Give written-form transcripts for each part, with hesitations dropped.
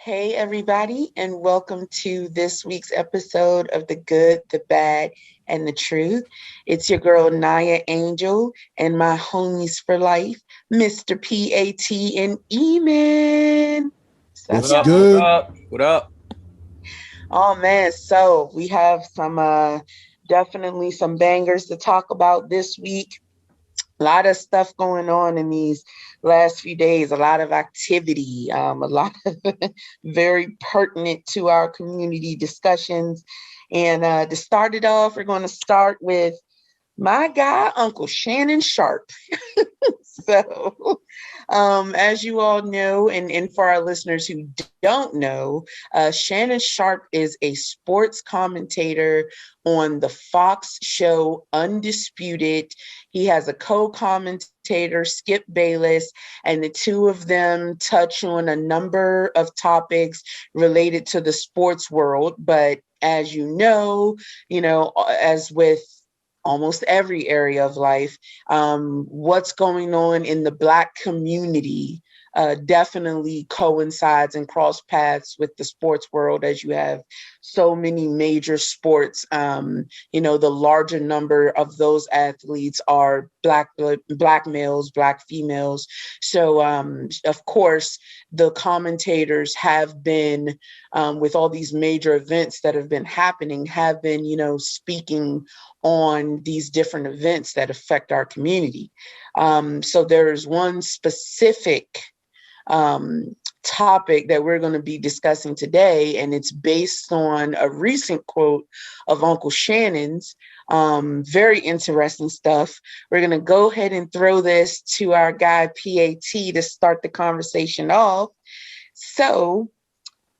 Hey, everybody, and welcome to this week's episode of The Good, the Bad, and the Truth. It's your girl, Naya Angel, and my homies for life, Mr. PAT and E-Man. What's What good? up? What up? Oh, man. So we have definitely some bangers to talk about this week. A lot of stuff going on in these last few days, a lot of activity, a lot of very pertinent to our community discussions. And to start it off, we're going to start with my guy, Uncle Shannon Sharpe. So, as you all know, and for our listeners who don't know, Shannon Sharpe is a sports commentator on the Fox show Undisputed. He has a co-commentator, Skip Bayless, and the two of them touch on a number of topics related to the sports world. But as you know, as with almost every area of life, what's going on in the Black community definitely coincides and cross paths with the sports world, as you have so many major sports. The larger number of those athletes are black males, Black females. So, of course, the commentators have been, with all these major events that have been happening, have been, speaking on these different events that affect our community. So there's one specific topic that we're going to be discussing today, and it's based on a recent quote of Uncle Shannon's. Very interesting stuff. We're going to go ahead and throw this to our guy PAT to start the conversation off. So,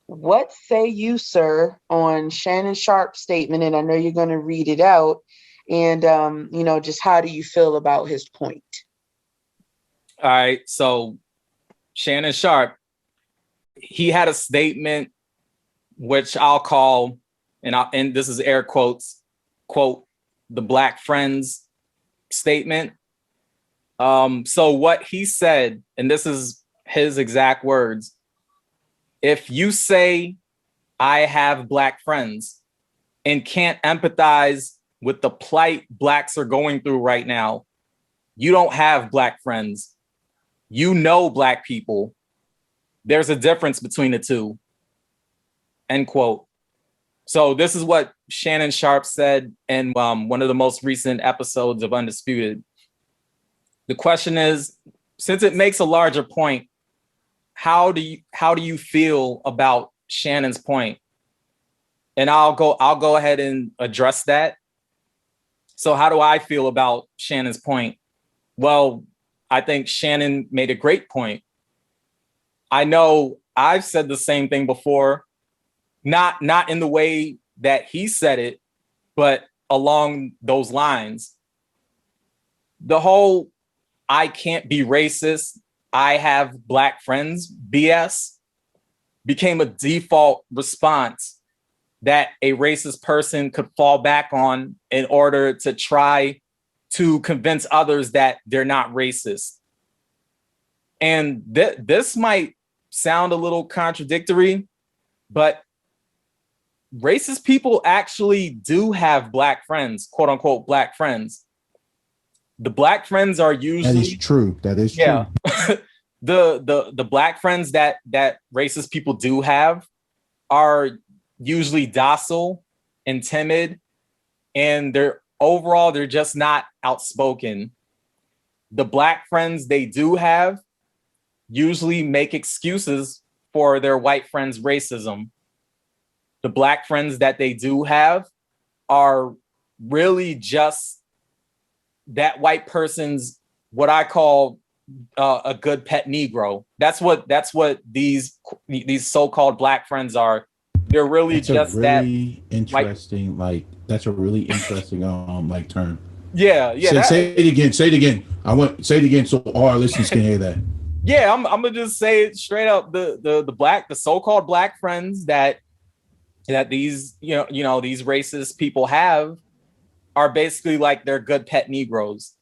what say you, sir, on Shannon Sharpe's statement? And I know you're going to read it out. And, just how do you feel about his point? All right. So Shannon Sharpe, he had a statement which I'll call, and this is air quotes, quote, the Black Friends statement. So what he said, and this is his exact words: if you say I have Black friends and can't empathize with the plight Blacks are going through right now, you don't have Black friends. You know Black people. There's a difference between the two. End quote. So this is what Shannon Sharpe said in one of the most recent episodes of Undisputed. The question is, since it makes a larger point, how do you feel about Shannon's point? And I'll go ahead and address that. So how do I feel about Shannon's point? Well, I think Shannon made a great point. I know I've said the same thing before, not in the way that he said it, but along those lines. The whole I can't be racist, I have Black friends BS became a default response that a racist person could fall back on in order to try to convince others that they're not racist. And this might sound a little contradictory, but racist people actually do have Black friends, quote unquote, Black friends. The Black friends are usually— That is true. That is true. The Black friends that racist people do have are usually docile and timid, and they're just not outspoken. The Black friends they do have usually make excuses for their white friends' racism. The Black friends that they do have are really just that white person's, what I call a good pet Negro. That's what these so-called Black friends are. They're really That's just a really interesting, that's a really interesting term. Yeah. Say it again. Say it again. Say it again so all our listeners can hear that. Yeah, I'm gonna just say it straight up. The so-called Black friends that these these racist people have are basically like their good pet Negroes.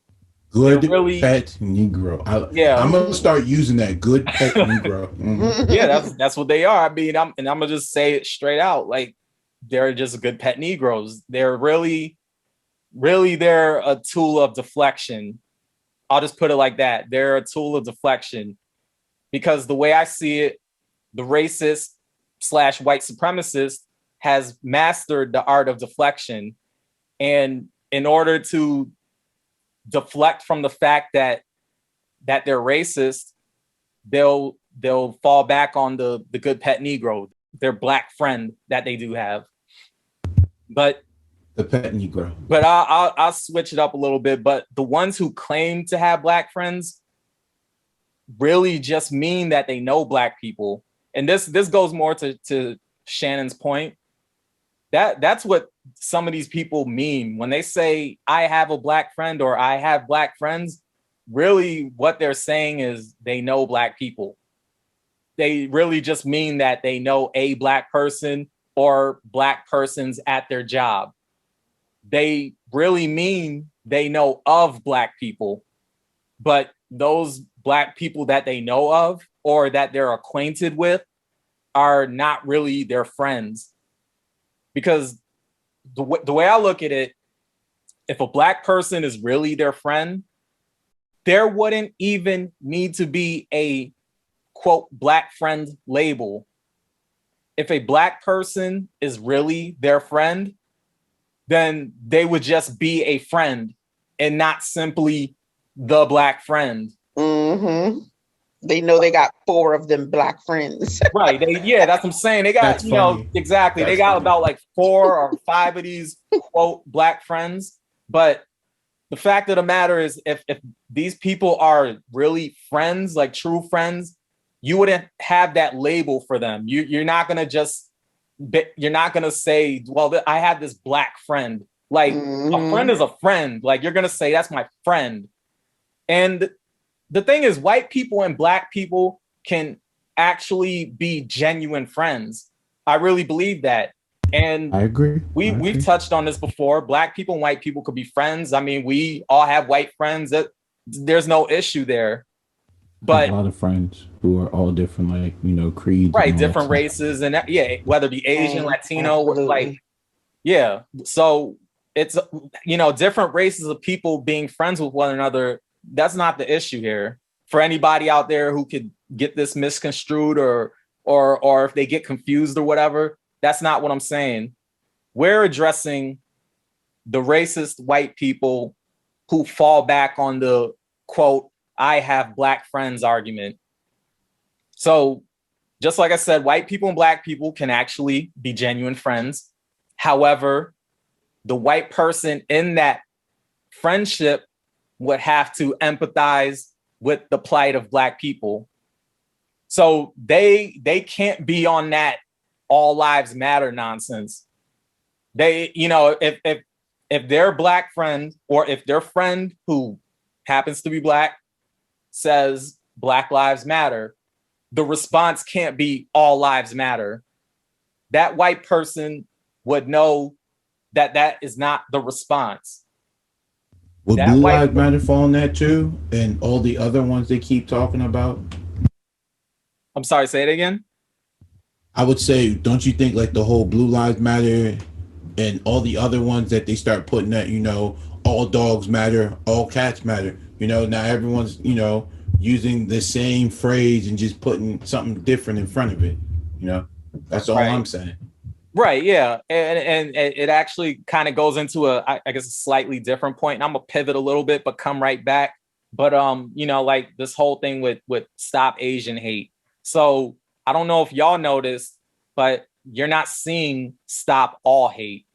Good really, pet Negro. yeah, I'm gonna start using that. Good pet Negro. Mm-hmm. yeah, that's what they are. I mean, I'm gonna just say it straight out. Like, they're just good pet Negroes. They're really, really, they're a tool of deflection. I'll just put it like that. They're a tool of deflection, because the way I see it, the racist / white supremacist has mastered the art of deflection. And in order to deflect from the fact that they're racist, they'll fall back on the good pet Negro, their black friend that they do have. But the pet Negro. But I'll switch it up a little bit. But the ones who claim to have black friends really just mean that they know black people. And this goes more to Shannon's point. That's what some of these people mean when they say I have a black friend or I have black friends. Really, what they're saying is they know black people. They really just mean that they know a black person or black persons at their job. They really mean they know of black people, but those black people that they know of or that they're acquainted with are not really their friends. Because the way I look at it, if a black person is really their friend, there wouldn't even need to be a quote black friend label. If a black person is really their friend, then they would just be a friend and not simply the black friend. Mm-hmm. They know they got 4 of them black friends. Right. That's what I'm saying. They got, exactly. That's they got funny. About like 4 or 5 of these quote black friends. But the fact of the matter is, if these people are really friends, like true friends, you wouldn't have that label for them. You're not going to say, well, I have this black friend. Like, a friend is a friend. Like, you're going to say, that's my friend. And the thing is, white people and black people can actually be genuine friends. I really believe that. And I agree. We've touched on this before. Black people and white people could be friends. I mean, we all have white friends. There's no issue there. But a lot of friends who are all different, like, creeds. Right, different races. And whether it be Asian, Latino, like, So it's, different races of people being friends with one another. That's not the issue here. For anybody out there who could get this misconstrued or if they get confused or whatever, that's not what I'm saying. We're addressing the racist white people who fall back on the quote, I have black friends argument. So just like I said, white people and black people can actually be genuine friends. However, the white person in that friendship would have to empathize with the plight of black people. So they can't be on that all lives matter nonsense. They, if their black friend or if their friend who happens to be black says Black Lives Matter, the response can't be all lives matter. That white person would know that is not the response. Would Blue Lives Matter fall on that too? And all the other ones they keep talking about? I'm sorry, say it again. I would say, don't you think like the whole Blue Lives Matter and all the other ones that they start putting that, all dogs matter, all cats matter. Now everyone's, using the same phrase and just putting something different in front of it. That's all I'm saying. Right. Yeah. And it actually kind of goes into I guess, a slightly different point. And I'm going to pivot a little bit, but come right back. But, like this whole thing with Stop Asian Hate. So I don't know if y'all noticed, but you're not seeing Stop All Hate.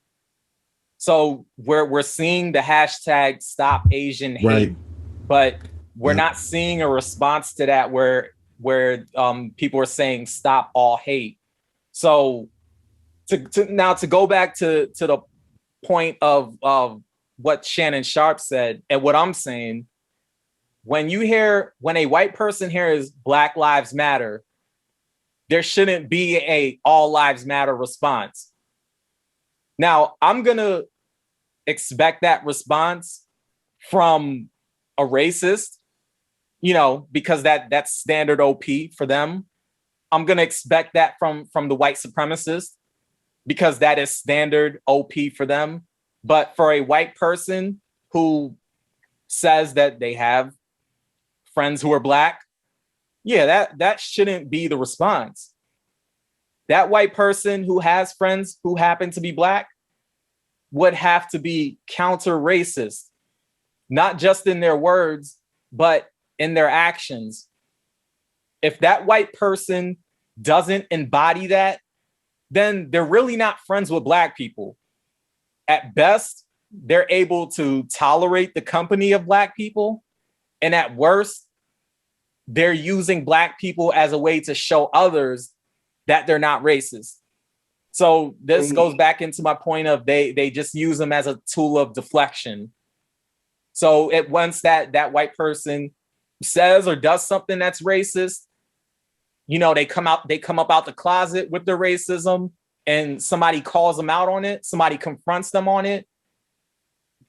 So we're seeing the hashtag Stop Asian Hate, right, but we're not seeing a response to that where people are saying Stop All Hate. So to go back to the point of what Shannon Sharpe said and what I'm saying, when a white person hears Black Lives Matter, there shouldn't be a all lives matter response. Now, I'm going to expect that response from a racist, you know, because that's standard OP for them. I'm going to expect that from the white supremacist because that is standard OP for them. But for a white person who says that they have friends who are black, yeah, that shouldn't be the response. That white person who has friends who happen to be black would have to be counter racist, not just in their words, but in their actions. If that white person doesn't embody that, then they're really not friends with black people. At best, they're able to tolerate the company of black people. And at worst, they're using black people as a way to show others that they're not racist. So this goes back into my point of they just use them as a tool of deflection. So once that white person says or does something that's racist, you know, they come up out the closet with their racism and somebody calls them out on it, somebody confronts them on it.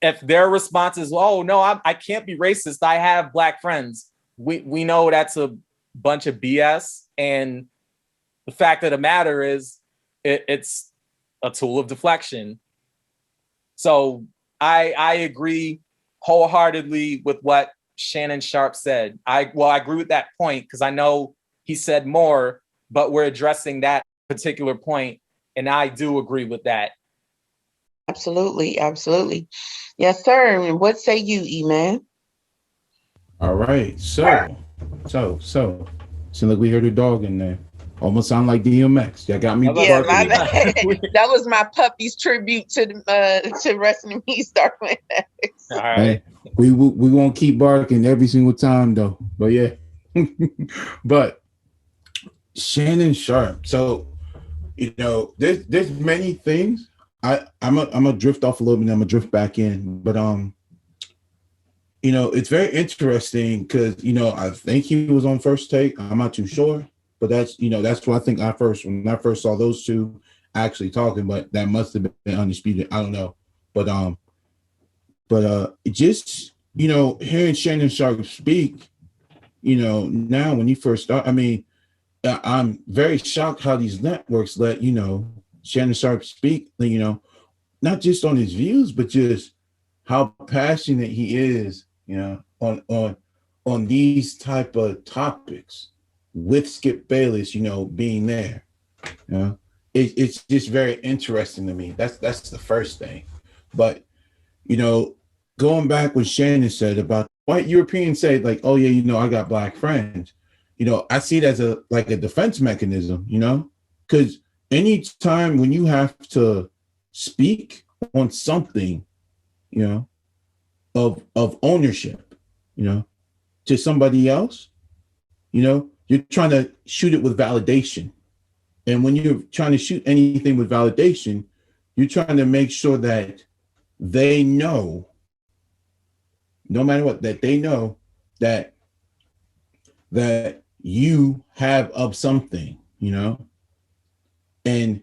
If their response is, oh no, I can't be racist, I have black friends. We know that's a bunch of BS. And the fact of the matter is it's a tool of deflection. So I agree wholeheartedly with what Shannon Sharpe said. I agree with that point because I know he said more, but we're addressing that particular point, and I do agree with that. Absolutely, absolutely. Yes, sir. And what say you, E-Man? All right. So seems like we heard a dog in there. Almost sound like DMX. That got me Yeah, barking. my bad. That was my puppy's tribute to Rest in Peace, Darwin X. All right. Hey, we won't keep barking every single time though. But yeah. But Shannon Sharpe. So, you know, there's many things. I'm gonna drift off a little bit and I'm gonna drift back in. But you know, it's very interesting because, you know, I think he was on First Take. I'm not too sure. But that's, you know, that's what I think when I first saw those two actually talking, but that must have been Undisputed. I don't know. But just, you know, hearing Shannon Sharpe speak, you know, now when he first started, I mean, I'm very shocked how these networks let, you know, Shannon Sharpe speak, you know, not just on his views, but just how passionate he is, you know, on these type of topics. With Skip Bayless, you know, being there, you know, it's just very interesting to me. That's the first thing. But, you know, going back what Shannon said about white Europeans say, like, oh yeah, you know, I got black friends. You know, I see it as a defense mechanism, you know, because anytime when you have to speak on something, you know, of ownership, you know, to somebody else, you know, you're trying to shoot it with validation. And when you're trying to shoot anything with validation, you're trying to make sure that they know, no matter what, that they know that you have of something, you know? And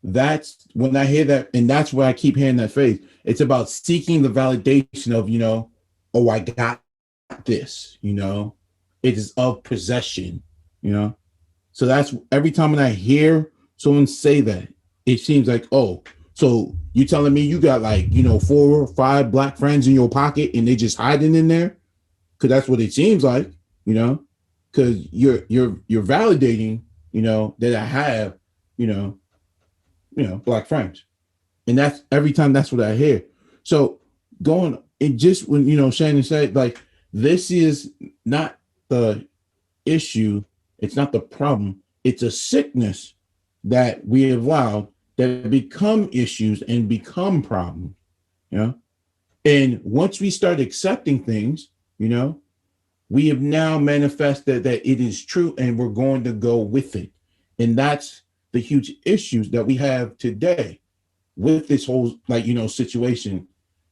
that's when I hear that, and that's where I keep hearing that phrase. It's about seeking the validation of, you know, oh, I got this, you know? It is of possession, you know? So that's every time when I hear someone say that, it seems like, oh, so you telling me you got like, you know, 4 or 5 black friends in your pocket and they just hiding in there? Because that's what it seems like, you know? Because you're validating, you know, that I have, you know, black friends. And that's every time that's what I hear. So going and just when, you know, Shannon said, like, this is not the issue, it's not the problem, it's a sickness that we have allowed that become issues and become problems, you know. And once we start accepting things, you know, we have now manifested that it is true and we're going to go with it. And that's the huge issues that we have today with this whole, like, you know, situation.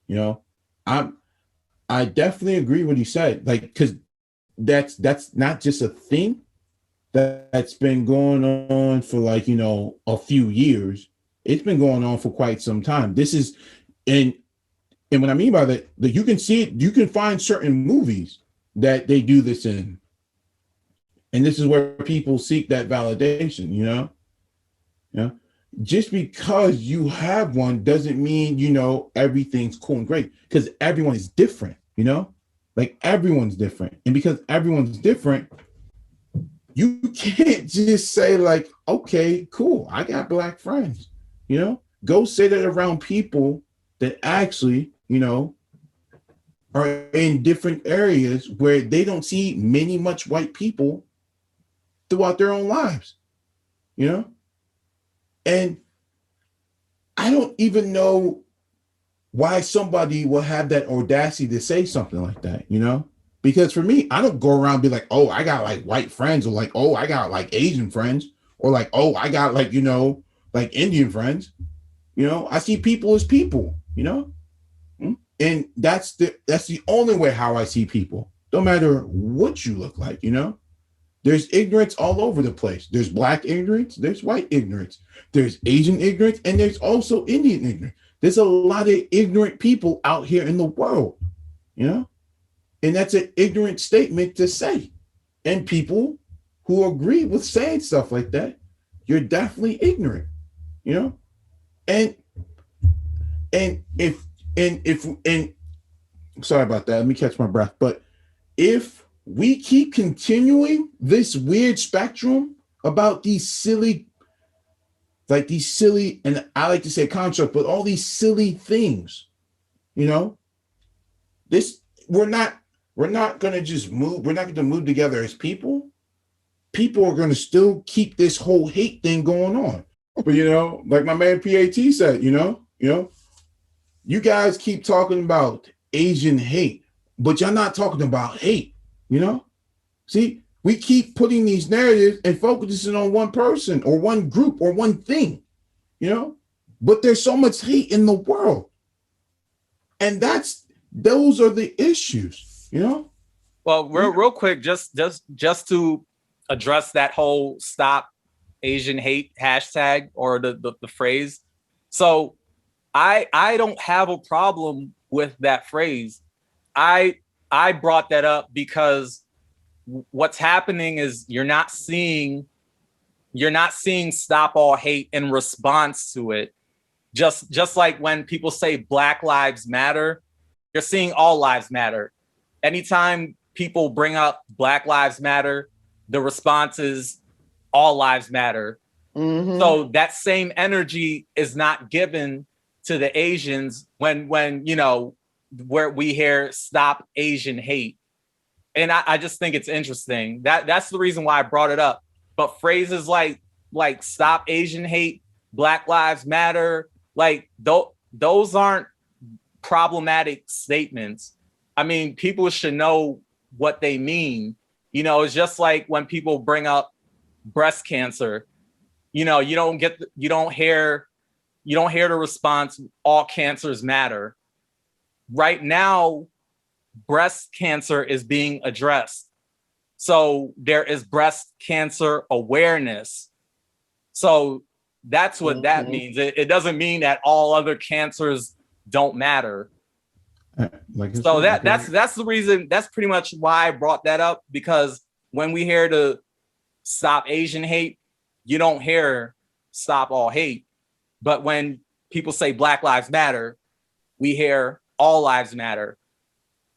You know, I definitely agree what he said, like, because that's not just a thing that's been going on for, like, you know, a few years. It's been going on for quite some time. This is, and And what I mean by that you can see it, you can find certain movies that they do this in. And this is where people seek that validation, you know? Yeah. Just because you have one doesn't mean, you know, everything's cool and great, because everyone is different, you know? Like everyone's different. And because everyone's different, you can't just say like, okay, cool, I got black friends, you know? Go say that around people that actually, you know, are in different areas where they don't see much white people throughout their own lives, you know? And I don't even know why somebody will have that audacity to say something like that, you know? Because for me, I don't go around and be like, oh, I got like white friends, or like, oh, I got like Asian friends, or like, oh, I got like, you know, like Indian friends. You know, I see people as people, you know? And that's the only way how I see people. No matter what you look like, you know? There's ignorance all over the place. There's black ignorance, there's white ignorance, there's Asian ignorance, and there's also Indian ignorance. There's a lot of ignorant people out here in the world, you know? And that's an ignorant statement to say. And people who agree with saying stuff like that, you're definitely ignorant, you know? And if sorry about that, let me catch my breath. But if we keep continuing this weird spectrum about these silly, and I like to say construct, but all these silly things, you know, we're not going to just move. We're not going to move together as people. People are going to still keep this whole hate thing going on. But, you know, like my man PAT said, you know, you guys keep talking about Asian hate, but you're not talking about hate, you know? See, we keep putting these narratives and focusing on one person or one group or one thing, you know? But there's so much hate in the world. And those are the issues, you know? Well, real quick, just to address that whole stop Asian hate hashtag or the phrase. So I don't have a problem with that phrase. I brought that up because what's happening is you're not seeing stop all hate in response to it. Just like when people say Black Lives Matter, you're seeing all lives matter. Anytime people bring up Black Lives Matter, the response is all lives matter. Mm-hmm. So that same energy is not given to the Asians when you know, where we hear stop Asian hate. And I just think it's interesting. That's the reason why I brought it up. But phrases like stop Asian hate, Black Lives Matter, like those aren't problematic statements. I mean, people should know what they mean. You know, it's just like when people bring up breast cancer, you know, you don't hear the response, all cancers matter. Right now, breast cancer is being addressed. So there is breast cancer awareness. So that's what that means. It doesn't mean that all other cancers don't matter. So that's the reason. That's pretty much why I brought that up, because when we hear the stop Asian hate, you don't hear stop all hate. But when people say Black Lives Matter, we hear all lives matter.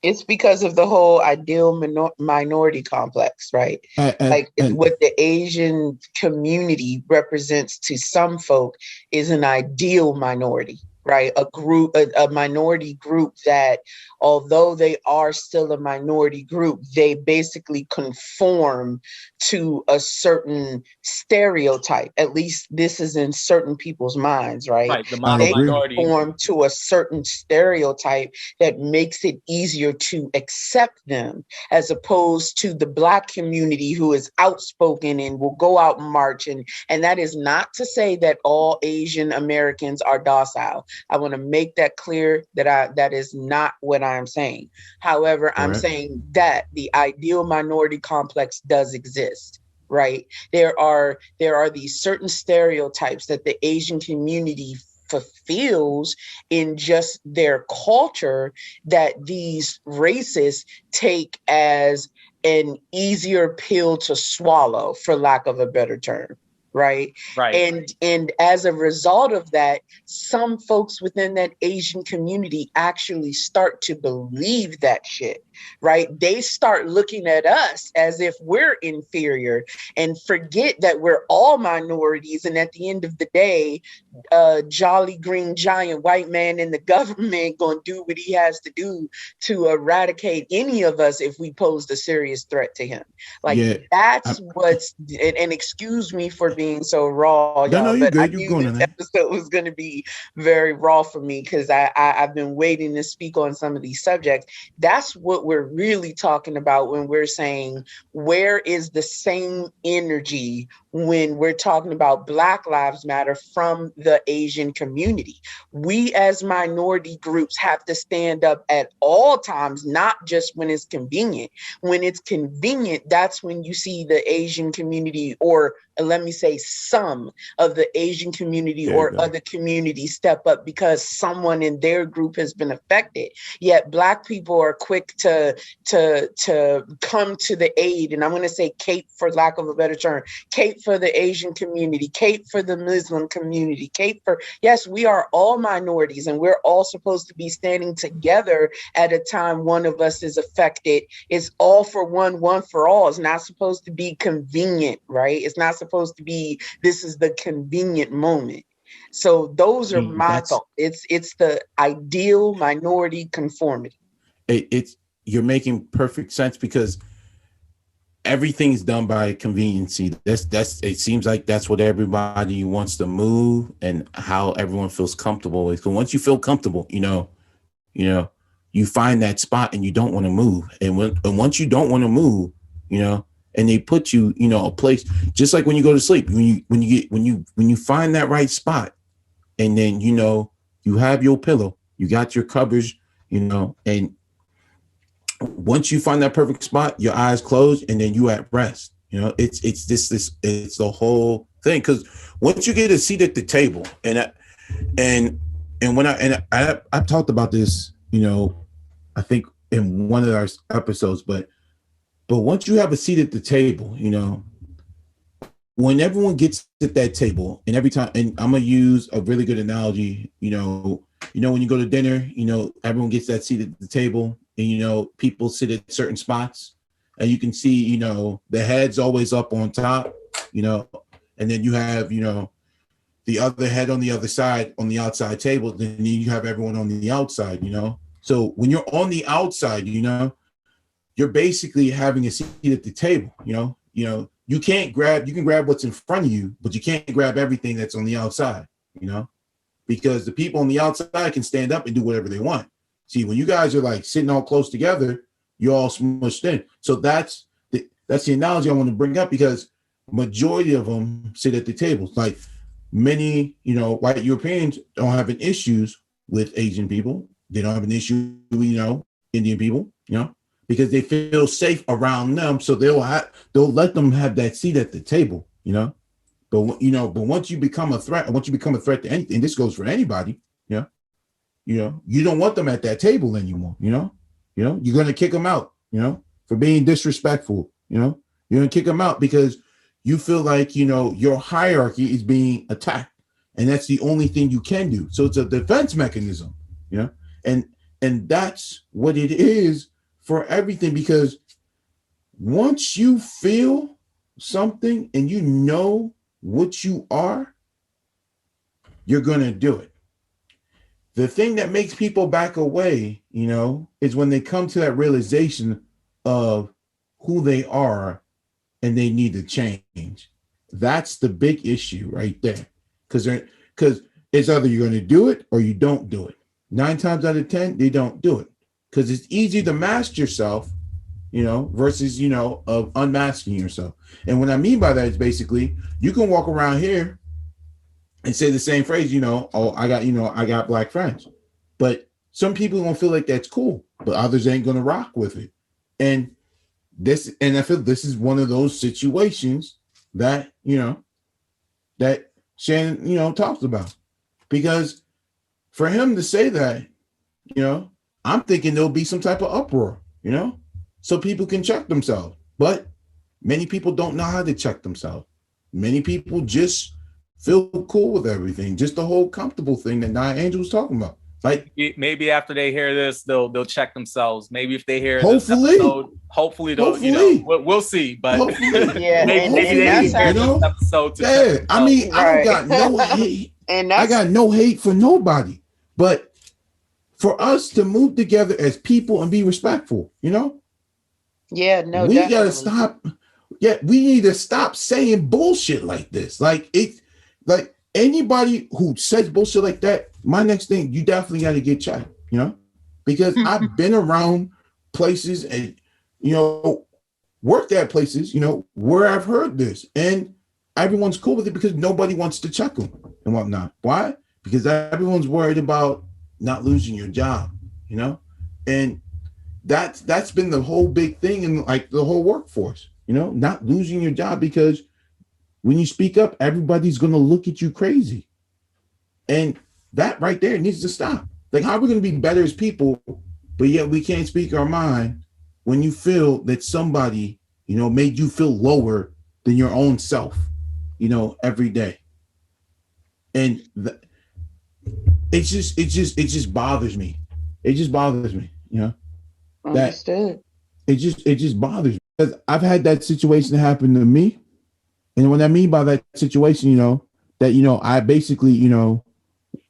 It's because of the whole ideal minority complex, right? What the Asian community represents to some folk is an ideal minority, right? A minority group that, although they are still a minority group, they basically conform to a certain stereotype. At least this is in certain people's minds, right? Right, the they minority conform to a certain stereotype that makes it easier to accept them, as opposed to the Black community who is outspoken and will go out and march. And that is not to say that all Asian Americans are docile. I want to make that clear that is not what I'm saying. However, I'm saying that the ideal minority complex does exist, right? There are these certain stereotypes that the Asian community fulfills in just their culture that these racists take as an easier pill to swallow, for lack of a better term. Right. Right. And as a result of that, some folks within that Asian community actually start to believe that shit. Right. They start looking at us as if we're inferior and forget that we're all minorities. And at the end of the day, jolly green giant white man in the government gonna do what he has to do to eradicate any of us if we posed a serious threat to him. Like, Yeah. that's what's, and excuse me for being so raw, No, y'all, you're but I good. You're knew going this on. episode was going to be very raw for me because I've been waiting to speak on some of these subjects. That's what we're really talking about when we're saying, where is the same energy when we're talking about Black Lives Matter from the Asian community? We as minority groups have to stand up at all times, not just when it's convenient. When it's convenient, that's when you see the Asian community, or let me say some of the Asian community or other communities step up because someone in their group has been affected. Yet Black people are quick to come to the aid. And I'm going to say cape, for lack of a better term, cape for the Asian community, cape for the Muslim community, cape for, yes, we are all minorities and we're all supposed to be standing together at a time one of us is affected. It's all for one, one for all. It's not supposed to be convenient, right? It's not supposed to be, this is the convenient moment. So those are my thoughts. It's the ideal minority conformity. It's you're making perfect sense because everything's done by conveniency. That's it seems like that's what everybody wants to move and how everyone feels comfortable with. So once you feel comfortable, you find that spot and you don't want to move. And once you don't want to move, and they put you, a place just like when you go to sleep, when you find that right spot, and then you have your pillow, you got your covers, and once you find that perfect spot, your eyes closed, and then you at rest. It's the whole thing. Because once you get a seat at the table, and when I talked about this, I think in one of our episodes, but once you have a seat at the table, when everyone gets at that table, and every time, and I'm gonna use a really good analogy, when you go to dinner, everyone gets that seat at the table, and people sit at certain spots, and you can see, the head's always up on top, and then you have, the other head on the other side on the outside table, then you have everyone on the outside, So when you're on the outside, you're basically having a seat at the table, you can grab what's in front of you, but you can't grab everything that's on the outside, because the people on the outside can stand up and do whatever they want. See, when you guys are like sitting all close together, you're all smushed in. So that's the analogy I want to bring up, because majority of them sit at the tables. Like many, white Europeans don't have an issues with Asian people. They don't have an issue with, Indian people, because they feel safe around them. So they'll let them have that seat at the table, But once you become a threat, to anything, this goes for anybody, you don't want them at that table anymore, you're going to kick them out, for being disrespectful, you're going to kick them out because you feel like, your hierarchy is being attacked, and that's the only thing you can do. So it's a defense mechanism, and that's what it is for everything, because once you feel something and you know what you are, you're going to do it. The thing that makes people back away, is when they come to that realization of who they are and they need to change. That's the big issue right there. Because it's either you're going to do it or you don't do it. 9 times out of 10, they don't do it. Because it's easy to mask yourself, versus, of unmasking yourself. And what I mean by that is basically you can walk around here and say the same phrase, oh, I got black friends. But some people don't feel like that's cool, but others ain't going to rock with it. And I feel this is one of those situations that, that Shannon, talks about. Because for him to say that, you know, I'm thinking there'll be some type of uproar, you know, so people can check themselves. But many people don't know how to check themselves. Many people just feel cool with everything, just the whole comfortable thing that Nia Angel was talking about. Like maybe after they hear this, they'll check themselves. Maybe if they hear hopefully, this episode, hopefully they'll, you know, we'll see. But yeah, maybe they that's hear this episode to yeah. I mean, right. I don't got no hate. And I got no hate for nobody. But for us to move together as people and be respectful, you know? Yeah, no, we definitely. gotta stop. Yeah, we need to stop saying bullshit like this. Like anybody who says bullshit like that, my next thing, you definitely got to get checked, you know, because I've been around places and, you know, worked at places, you know, where I've heard this and everyone's cool with it because nobody wants to check them and whatnot. Why? Because everyone's worried about not losing your job, you know, and that's been the whole big thing in like the whole workforce, you know, not losing your job because when you speak up, everybody's going to look at you crazy. And that right there needs to stop. Like, how are we going to be better as people, but yet we can't speak our mind when you feel that somebody, you know, made you feel lower than your own self, you know, every day. And it just bothers me. It just bothers me, you know. Understood. It just bothers me because I've had that situation happen to me. And what I mean by that situation, you know, that, you know, I basically, you know,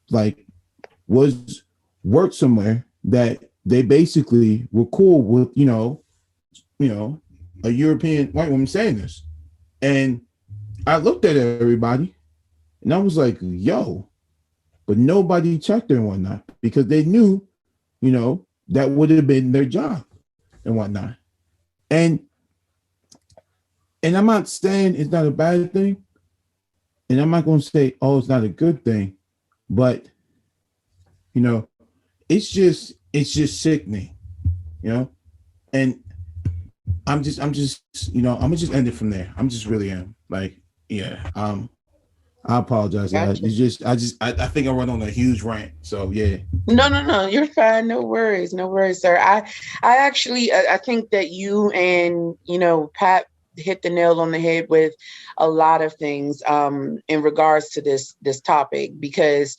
like worked somewhere that they basically were cool with, you know, a European white woman saying this. And I looked at everybody and I was like, yo, but nobody checked her and whatnot because they knew, you know, that would have been their job and whatnot. And I'm not saying it's not a bad thing. And I'm not going to say, oh, it's not a good thing. But, you know, it's just sickening, you know? And I'm just, you know, I'm going to just end it from there. I'm just really am. Like, yeah, I apologize. Gotcha. It's just, I think I run on a huge rant. So, yeah. No, you're fine. No worries, sir. I actually, I think that you and, you know, Pat hit the nail on the head with a lot of things in regards to this topic, because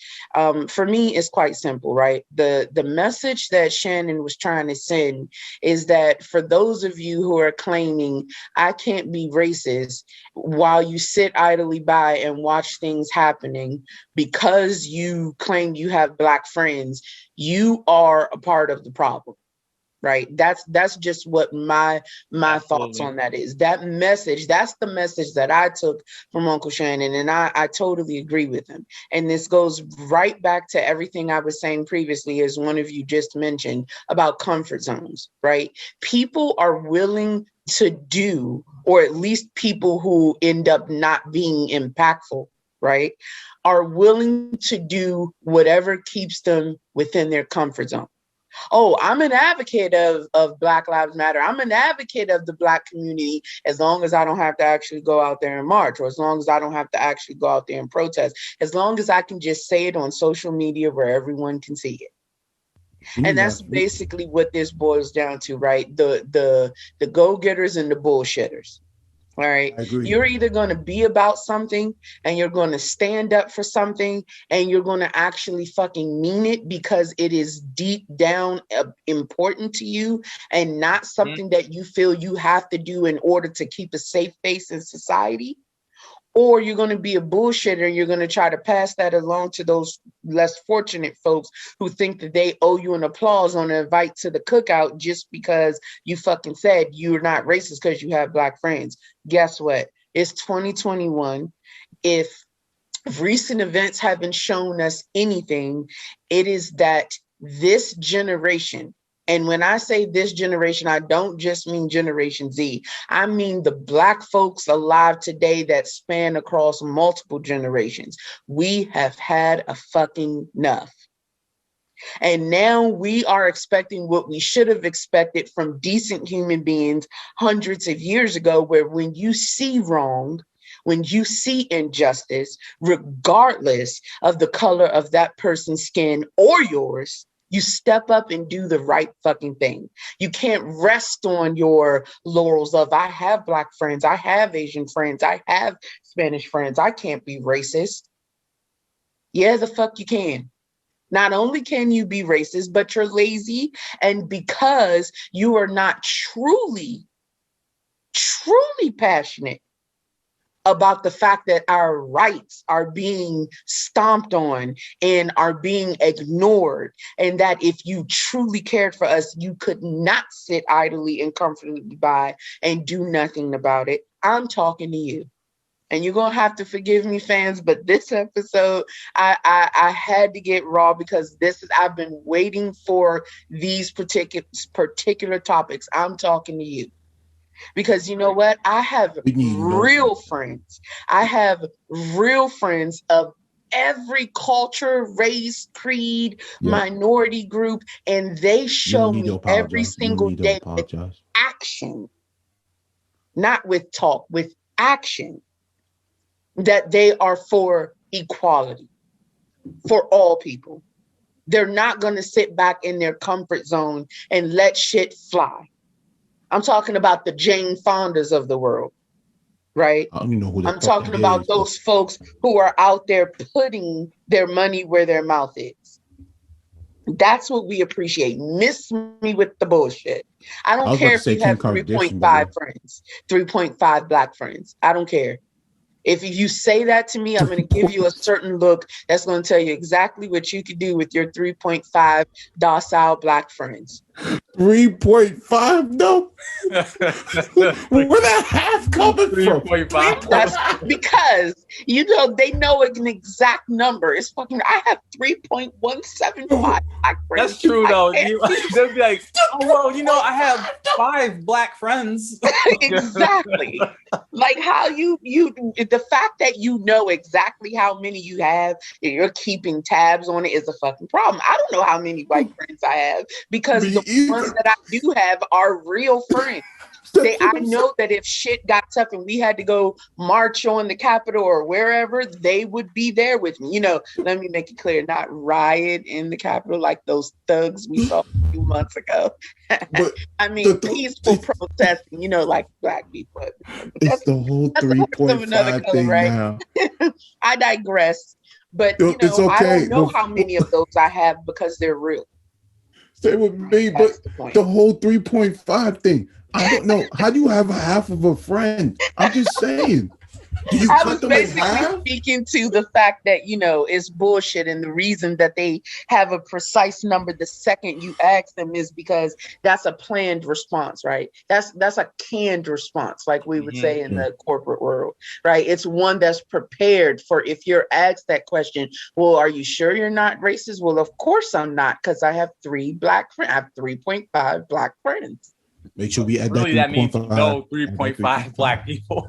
for me it's quite simple, right? The message that Shannon was trying to send is that for those of you who are claiming I can't be racist while you sit idly by and watch things happening because you claim you have Black friends, you are a part of the problem. Right. That's just what my thoughts on that is. That message, that's the message that I took from Uncle Shannon. And I totally agree with him. And this goes right back to everything I was saying previously, as one of you just mentioned about comfort zones. Right. People are willing to do, or at least people who end up not being impactful, right, are willing to do whatever keeps them within their comfort zone. Oh, I'm an advocate of Black Lives Matter. I'm an advocate of the Black community as long as I don't have to actually go out there and march, or as long as I don't have to actually go out there and protest, as long as I can just say it on social media where everyone can see it. And that's basically what this boils down to, right? The go-getters and the bullshitters. All right. You're either going to be about something and you're going to stand up for something and you're going to actually fucking mean it because it is deep down important to you and not something that you feel you have to do in order to keep a safe face in society. Or you're going to be a bullshitter and you're going to try to pass that along to those less fortunate folks who think that they owe you an applause on an invite to the cookout just because you fucking said you're not racist because you have Black friends. Guess what? It's 2021. If recent events haven't shown us anything, it is that this generation, and when I say this generation, I don't just mean Generation Z. I mean the Black folks alive today that span across multiple generations. We have had a fucking enough. And now we are expecting what we should have expected from decent human beings hundreds of years ago, where when you see wrong, When you see injustice, regardless of the color of that person's skin or yours, you step up and do the right fucking thing. You can't rest on your laurels of, I have Black friends, I have Asian friends, I have Spanish friends, I can't be racist. Yeah, the fuck you can. Not only can you be racist, but you're lazy. And because you are not truly passionate about the fact that our rights are being stomped on and are being ignored, and that if you truly cared for us, you could not sit idly and comfortably by and do nothing about it. I'm talking to you. And you're gonna have to forgive me, fans, but this episode, I had to get raw, because I've been waiting for these particular topics. I'm talking to you. Because you know what? I have real friends. I have real friends of every culture, race, creed, minority group, and they show me every single day with action, not with talk, with action, that they are for equality for all people. They're not going to sit back in their comfort zone and let shit fly. I'm talking about the Jane Fondas of the world, right? I don't even know who I'm talking about those folks who are out there putting their money where their mouth is. That's what we appreciate. Miss me with the bullshit. I don't care if you have 3.5 friends, 3.5 Black friends. I don't care. If you say that to me, I'm going to give you a certain look that's going to tell you exactly what you could do with your 3.5 docile Black friends. 3.5 though? Where that half coming from? 3.5. That's because, they know an exact number. It's fucking, I have 3.175 Black friends. That's true, though. They'll be like, oh, well, I have 5 Black friends. Exactly. Like how the fact that you know exactly how many you have and you're keeping tabs on it is a fucking problem. I don't know how many white friends I have, because the ones that I do have are real friends. I know that if shit got tough and we had to go march on the Capitol or wherever, they would be there with me. Let me make it clear, not riot in the Capitol like those thugs we saw a few months ago. But I mean, peaceful protesting, like Black people. It's the whole 3.5 thing right? now. I digress. But, it's okay. I don't know how many of those I have because they're real. Stay with me, but the whole 3.5 thing. I don't know. How do you have half of a friend? I'm just saying. I was basically speaking to the fact that, it's bullshit. And the reason that they have a precise number the second you ask them is because that's a planned response, right? That's a canned response, like we would say in the corporate world, right? It's one that's prepared for if you're asked that question, well, are you sure you're not racist? Well, of course I'm not, because I have 3 Black friends. I have 3.5 Black friends. Make sure we add really, that means 3.5 Black people.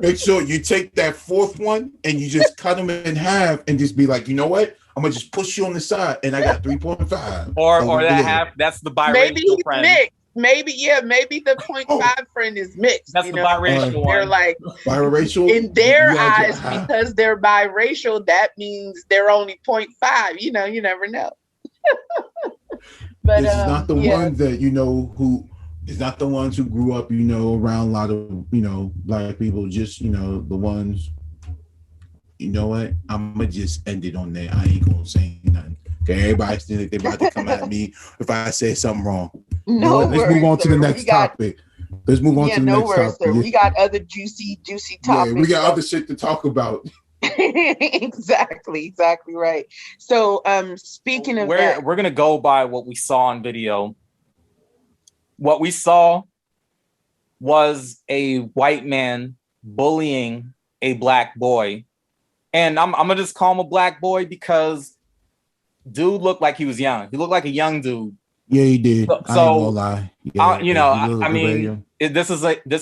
Make sure you take that 4th one and you just cut them in half and just be like, you know what? I'm gonna just push you on the side, and I got 3.5. Or that half. That's the biracial maybe he's friend. Mixed. Maybe the 0.5 friend is mixed. That's the biracial one. They're like biracial in their eyes because they're biracial. That means they're only 0.5. You never know. But this is not the ones that who. It's not the ones who grew up, around a lot of, Black people. Just, the ones, you know what? I'm going to just end it on there. I ain't going to say nothing. Okay, everybody's think they're about to come at me if I say something wrong. Let's move on to the next topic. Let's move on to the next topic. Sir. We got other juicy topics. Yeah, we got other shit to talk about. Exactly right. So, speaking of that, we're going to go by what we saw on video. What we saw was a white man bullying a Black boy. And I'm going to just call him a Black boy because dude looked like he was young. He looked like a young dude. Yeah, he did. So, I ain't gonna lie. Yeah, this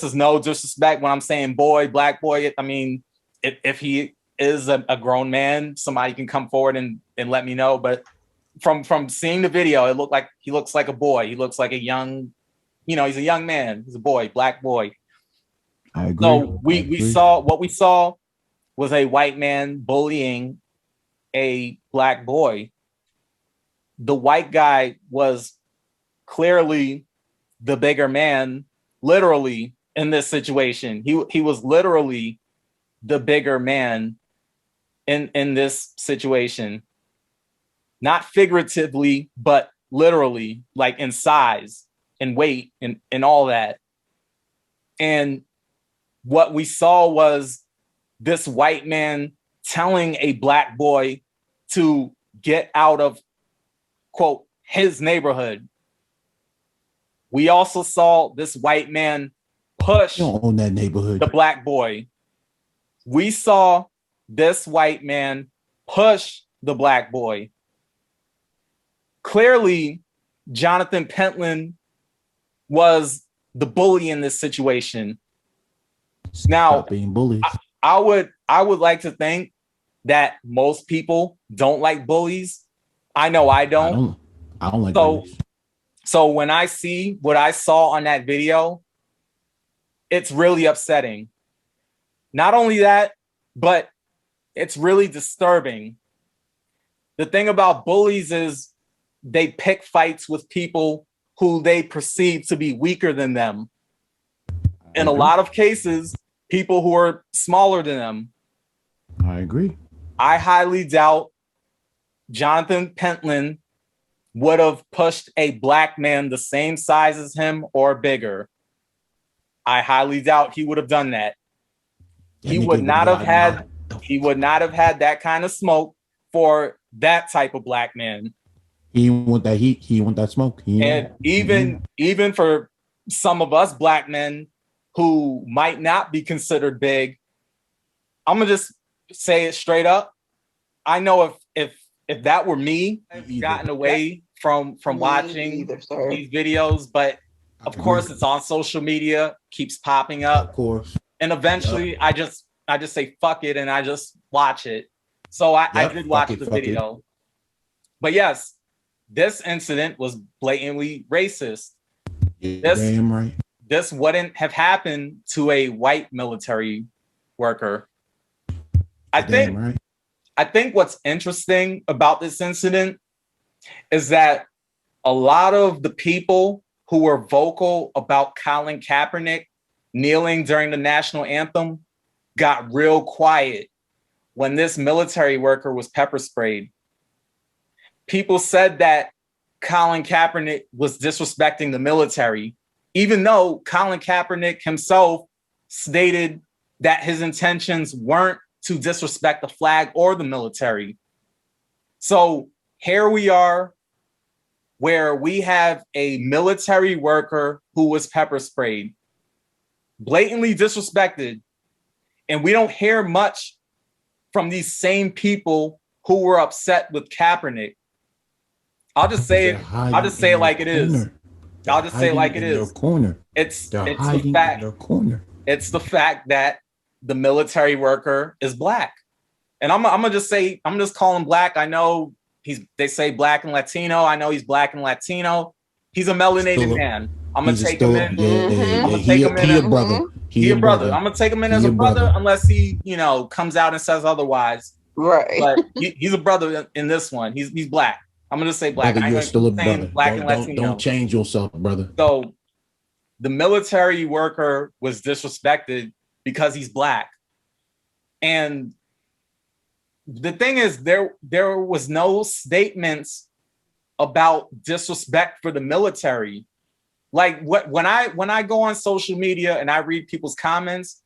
is no disrespect when I'm saying boy, Black boy. I mean, if he is a grown man, somebody can come forward and let me know. But from seeing the video, it looked like he looks like a boy. He looks like a young, he's a young man. He's a boy, Black boy. I agree. So we saw what we saw was a white man bullying a black boy. The white guy was clearly the bigger man, literally in this situation. He was literally the bigger man in this situation, not figuratively, but literally, like in size and weight and all that. And what we saw was this white man telling a black boy to get out of, quote, his neighborhood. We also saw this white man push You don't own that neighborhood. the black boy. We saw this white man push the black boy. Clearly, Jonathan Pentland was the bully in this situation. Now, Stop being bullies. I would like to think that most people don't like bullies. I know I don't. I don't like bullies. So when I see what I saw on that video, it's really upsetting. Not only that, but it's really disturbing. The thing about bullies is they pick fights with people who they perceive to be weaker than them. In a lot of cases, people who are smaller than them. I agree. I highly doubt Jonathan Pentland would have pushed a black man the same size as him or bigger. I highly doubt he would have done that. He would not have had that kind of smoke for that type of black man. He want that heat. He want that smoke. And even for some of us black men who might not be considered big, I'm gonna just say it straight up. I know if that were me, I've gotten away from watching these videos, but of course it's on social media, keeps popping up. Of course. And eventually I just say fuck it and I just watch it. So I did watch the video. But yes, this incident was blatantly racist. Damn right. This wouldn't have happened to a white military worker. I think what's interesting about this incident is that a lot of the people who were vocal about Colin Kaepernick kneeling during the national anthem got real quiet when this military worker was pepper sprayed. People said that Colin Kaepernick was disrespecting the military, even though Colin Kaepernick himself stated that his intentions weren't to disrespect the flag or the military. So here we are, where we have a military worker who was pepper sprayed, blatantly disrespected, and we don't hear much from these same people who were upset with Kaepernick. I'll just say it like it is. I'll just say it like it is. It's the fact. It's the fact that the military worker is black, and I'm just call him black. I know they say black and Latino. I know he's black and Latino. He's a melanated man. I'm gonna take him in. He a brother. He a brother. I'm gonna take him in as a brother unless he, comes out and says otherwise. Right. But he's a brother in this one. He's black. I'm gonna just say black. Brother, you're still a brother. Black and Latino. Don't change yourself, brother. So the military worker was disrespected because he's black. And the thing is, there was no statements about disrespect for the military. Like when I go on social media and I read people's comments,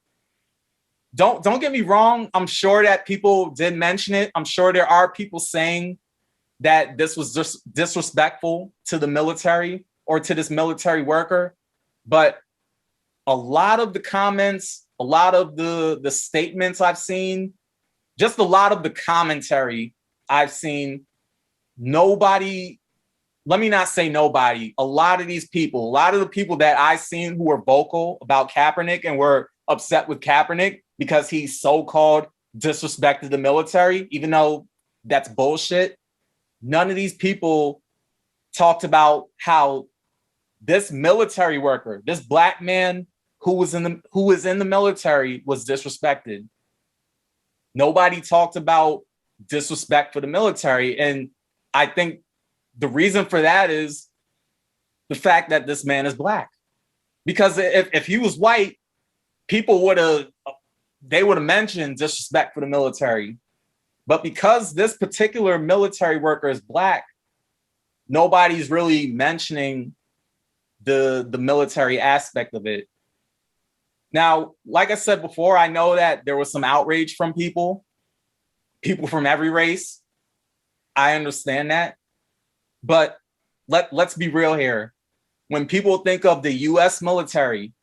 don't get me wrong. I'm sure that people did mention it. I'm sure there are people saying that this was just disrespectful to the military or to this military worker. But a lot of the comments, a lot of the statements I've seen, just a lot of the commentary I've seen, nobody, let me not say nobody, a lot of these people, a lot of the people that I've seen who were vocal about Kaepernick and were upset with Kaepernick because he so-called disrespected the military, even though that's bullshit. None of these people talked about how this military worker, this black man who was in the military was disrespected. Nobody talked about disrespect for the military. And I think the reason for that is the fact that this man is black. Because if he was white, people would have mentioned disrespect for the military. But because this particular military worker is black, nobody's really mentioning the military aspect of it. Now, like I said before, I know that there was some outrage from people from every race. I understand that. But let's be real here. When people think of the US military,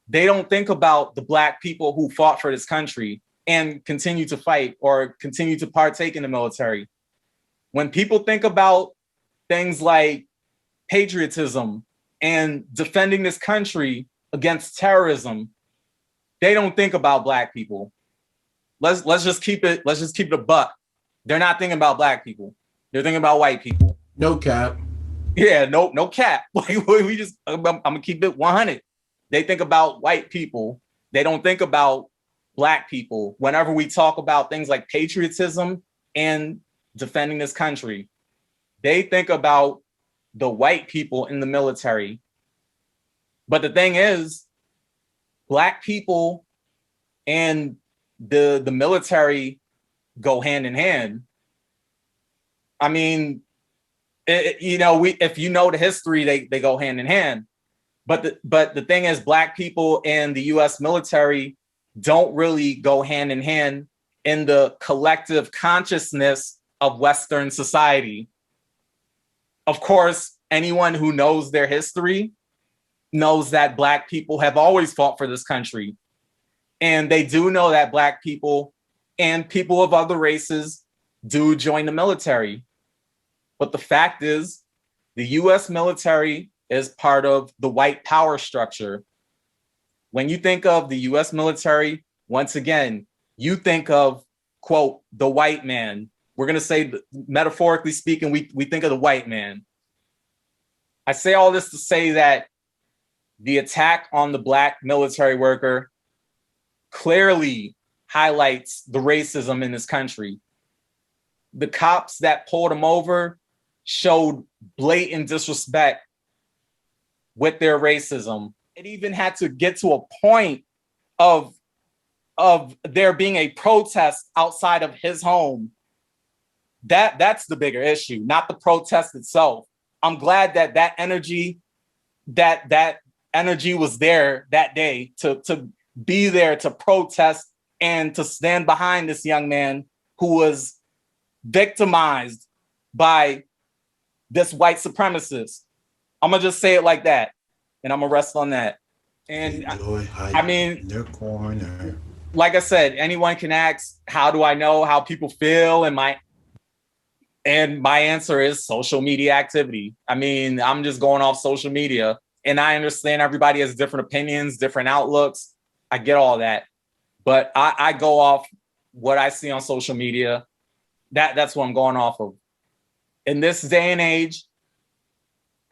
they don't think about the black people who fought for this country and continue to fight or continue to partake in the military. When people think about things like patriotism and defending this country against terrorism, they don't think about black people. Let's just keep it a buck. They're not thinking about black people. They're thinking about white people. No cap. Yeah, no cap. I'm gonna keep it 100. They think about white people. They don't think about black people. Whenever we talk about things like patriotism and defending this country, they think about the white people in the military. But the thing is, black people and the military go hand in hand. I mean, if you know the history, they go hand in hand. But the thing is, black people and the US military don't really go hand in hand in the collective consciousness of Western society. Of course, anyone who knows their history knows that black people have always fought for this country. And they do know that black people and people of other races do join the military. But the fact is, the US military is part of the white power structure. When you think of the US military, once again, you think of, quote, the white man. We're going to say, metaphorically speaking, we think of the white man. I say all this to say that the attack on the black military worker clearly highlights the racism in this country. The cops that pulled him over showed blatant disrespect with their racism. It even had to get to a point of there being a protest outside of his home. That's the bigger issue, not the protest itself. I'm glad that energy was there that day to be there to protest and to stand behind this young man who was victimized by this white supremacist. I'm gonna just say it like that, and I'm gonna rest on that. And I mean, in their corner. Like I said, anyone can ask, how do I know how people feel? And my answer is social media activity. I mean, I'm just going off social media, and I understand everybody has different opinions, different outlooks. I get all that, but I go off what I see on social media. That's what I'm going off of. In this day and age,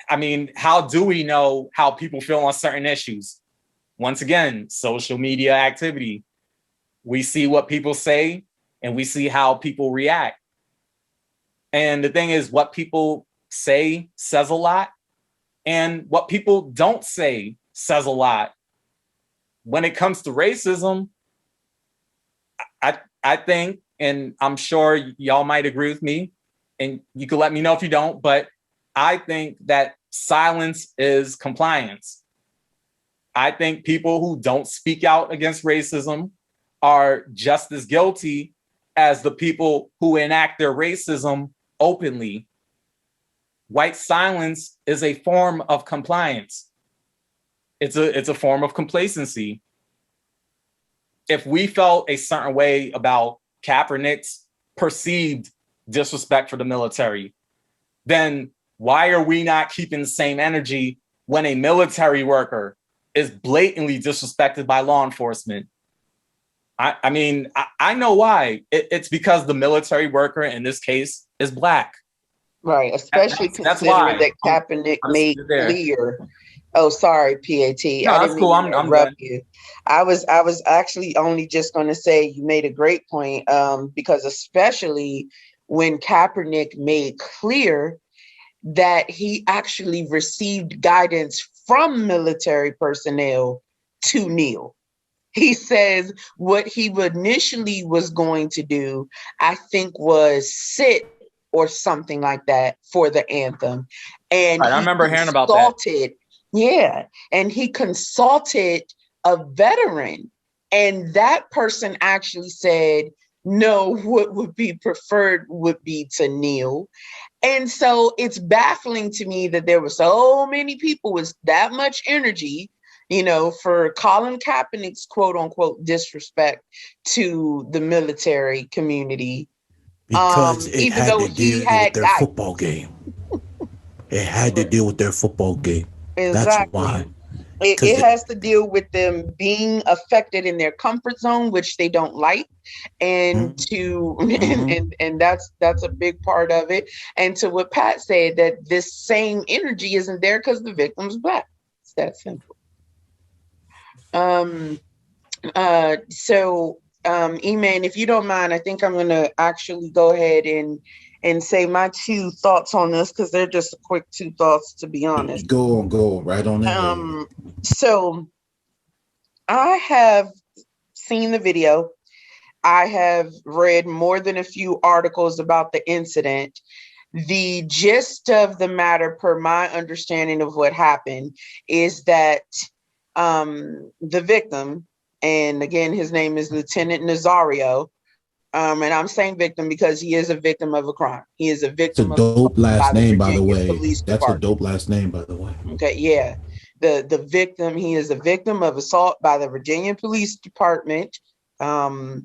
I mean, how do we know how people feel on certain issues? Once again, social media activity. We see what people say and we see how people react. And the thing is, what people say says a lot, and what people don't say says a lot. When it comes to racism, I think, and I'm sure y'all might agree with me, and you can let me know if you don't, but I think that silence is compliance. I think people who don't speak out against racism are just as guilty as the people who enact their racism openly. White silence is a form of compliance. It's a form of complacency. If we felt a certain way about Kaepernick's perceived disrespect for the military, then why are we not keeping the same energy when a military worker is blatantly disrespected by law enforcement? I mean, I know why. It's because the military worker in this case is black. Right, especially That's considering why. that Kaepernick made clear Oh, sorry, PAT. No, I that's didn't cool. mean to I'm interrupt done. you. I was actually only just going to say you made a great point, because especially when Kaepernick made clear that he actually received guidance from military personnel to kneel. He says what he initially was going to do, I think, was sit or something like that for the anthem. And Right, I he remember hearing about that. consulted, yeah, and he consulted a veteran. And that person actually said, no, what would be preferred would be to kneel. And so it's baffling to me that there were so many people with that much energy, for Colin Kaepernick's quote unquote disrespect to the military community. Because it Even had though to he deal with had their guidance. football game. It had to deal with their football game. That's why. Exactly. It Because has to deal with them being affected in their comfort zone, which they don't like, and to and that's a big part of it. And to what Pat said, that this same energy isn't there because the victim's black. It's that simple. Um. E-Man, if you don't mind, I think I'm gonna actually go ahead and say my two thoughts on this, because they're just a quick two thoughts, to be honest. go right on ahead. So I have seen the video. I have read more than a few articles about the incident. The gist of the matter, per my understanding of what happened, is that the victim, and again, his name is Lieutenant Nazario, and I'm saying victim because he is a victim of a crime. He is a It's a victim of dope assault by last the name, by the Virginia way. Police That's a Department. dope last name, by the way. Okay, yeah. The victim, he is a victim of assault by the Virginia Police Department. I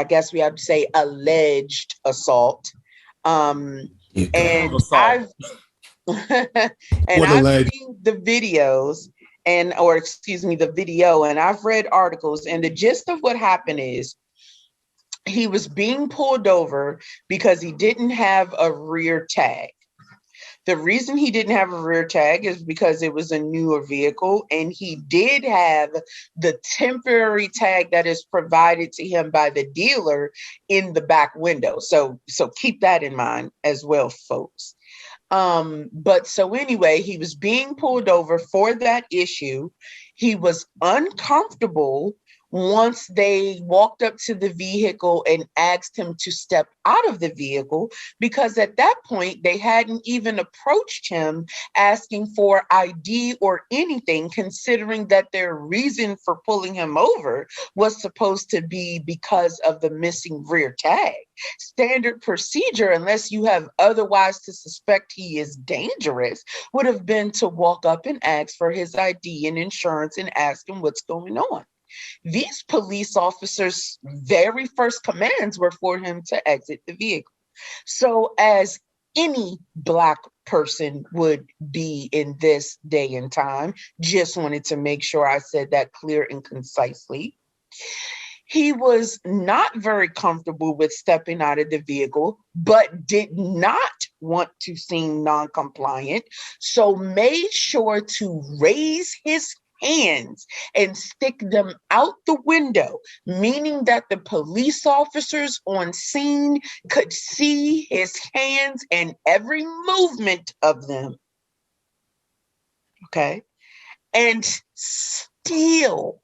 guess we have to say alleged assault. You And go. Assault. I've and What a I've leg. seen the videos, or excuse me, the video, and I've read articles, and the gist of what happened is he was being pulled over because he didn't have a rear tag. The reason he didn't have a rear tag is because it was a newer vehicle, and he did have the temporary tag that is provided to him by the dealer in the back window. So keep that in mind as well, folks. But so anyway, he was being pulled over for that issue. He was uncomfortable once they walked up to the vehicle and asked him to step out of the vehicle, because at that point they hadn't even approached him asking for ID or anything, considering that their reason for pulling him over was supposed to be because of the missing rear tag. Standard procedure, unless you have otherwise to suspect he is dangerous, would have been to walk up and ask for his ID and insurance and ask him what's going on. These police officers' very first commands were for him to exit the vehicle. So, as any Black person would be in this day and time, just wanted to make sure I said that clear and concisely. He was not very comfortable with stepping out of the vehicle, but did not want to seem non-compliant, so made sure to raise his hands and stick them out the window, meaning that the police officers on scene could see his hands and every movement of them. Okay. And still,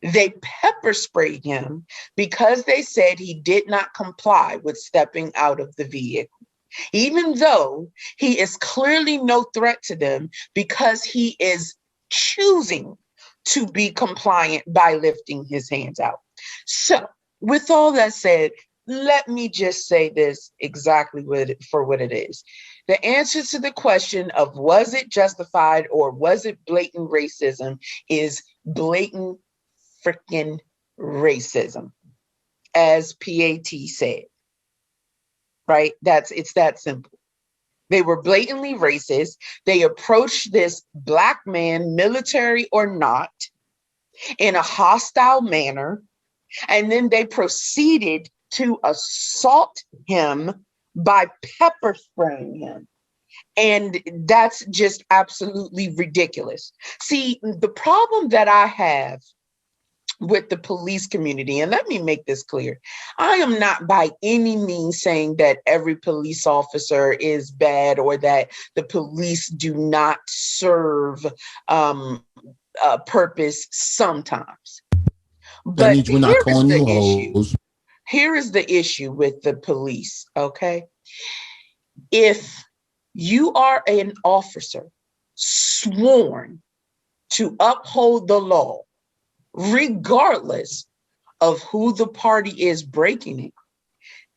they pepper sprayed him because they said he did not comply with stepping out of the vehicle, even though he is clearly no threat to them because he is choosing to be compliant by lifting his hands out. So, with all that said, let me just say this exactly for what it is. The answer to the question of was it justified or was it blatant racism is blatant freaking racism, as PAT said. Right? It's that simple. They were blatantly racist. They approached this Black man, military or not, in a hostile manner, and then they proceeded to assault him by pepper spraying him. And that's just absolutely ridiculous. See, the problem that I have with the police community, and let me make this clear, I am not by any means saying that every police officer is bad or that the police do not serve a purpose sometimes. That But means we're not calling you hoes. Here is the issue with the police, okay? If you are an officer sworn to uphold the law, regardless of who the party is breaking it,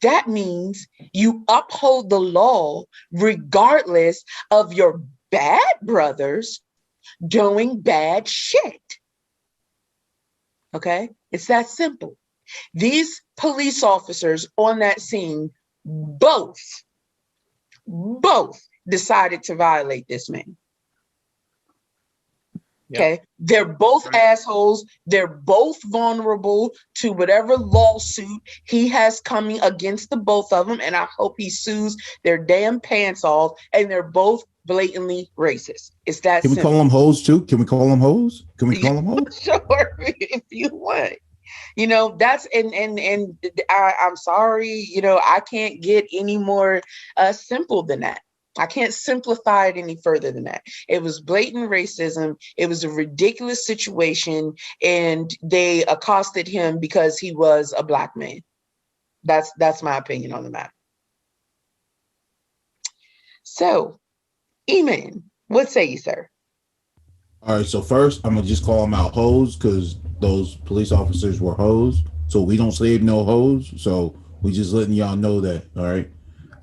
that means you uphold the law regardless of your bad brothers doing bad shit. Okay? It's that simple. These police officers on that scene both decided to violate this man. Okay, yep. They're both assholes. They're both vulnerable to whatever lawsuit he has coming against the both of them. And I hope he sues their damn pants off. And they're both blatantly racist. It's that simple. Can we call them hoes too? Can we call them hoes? Can we call them hoes? Sure, if you want. You know, that's and I'm sorry, you know, I can't get any more simple than that. I can't simplify it any further than that. It was blatant racism. It was a ridiculous situation, and they accosted him because he was a Black man. That's my opinion on the matter. So, E-Man, what say you, sir? All right, so first, I'm going to just call them out hoes because those police officers were hoes. So we don't save no hoes. So we just letting y'all know that, all right?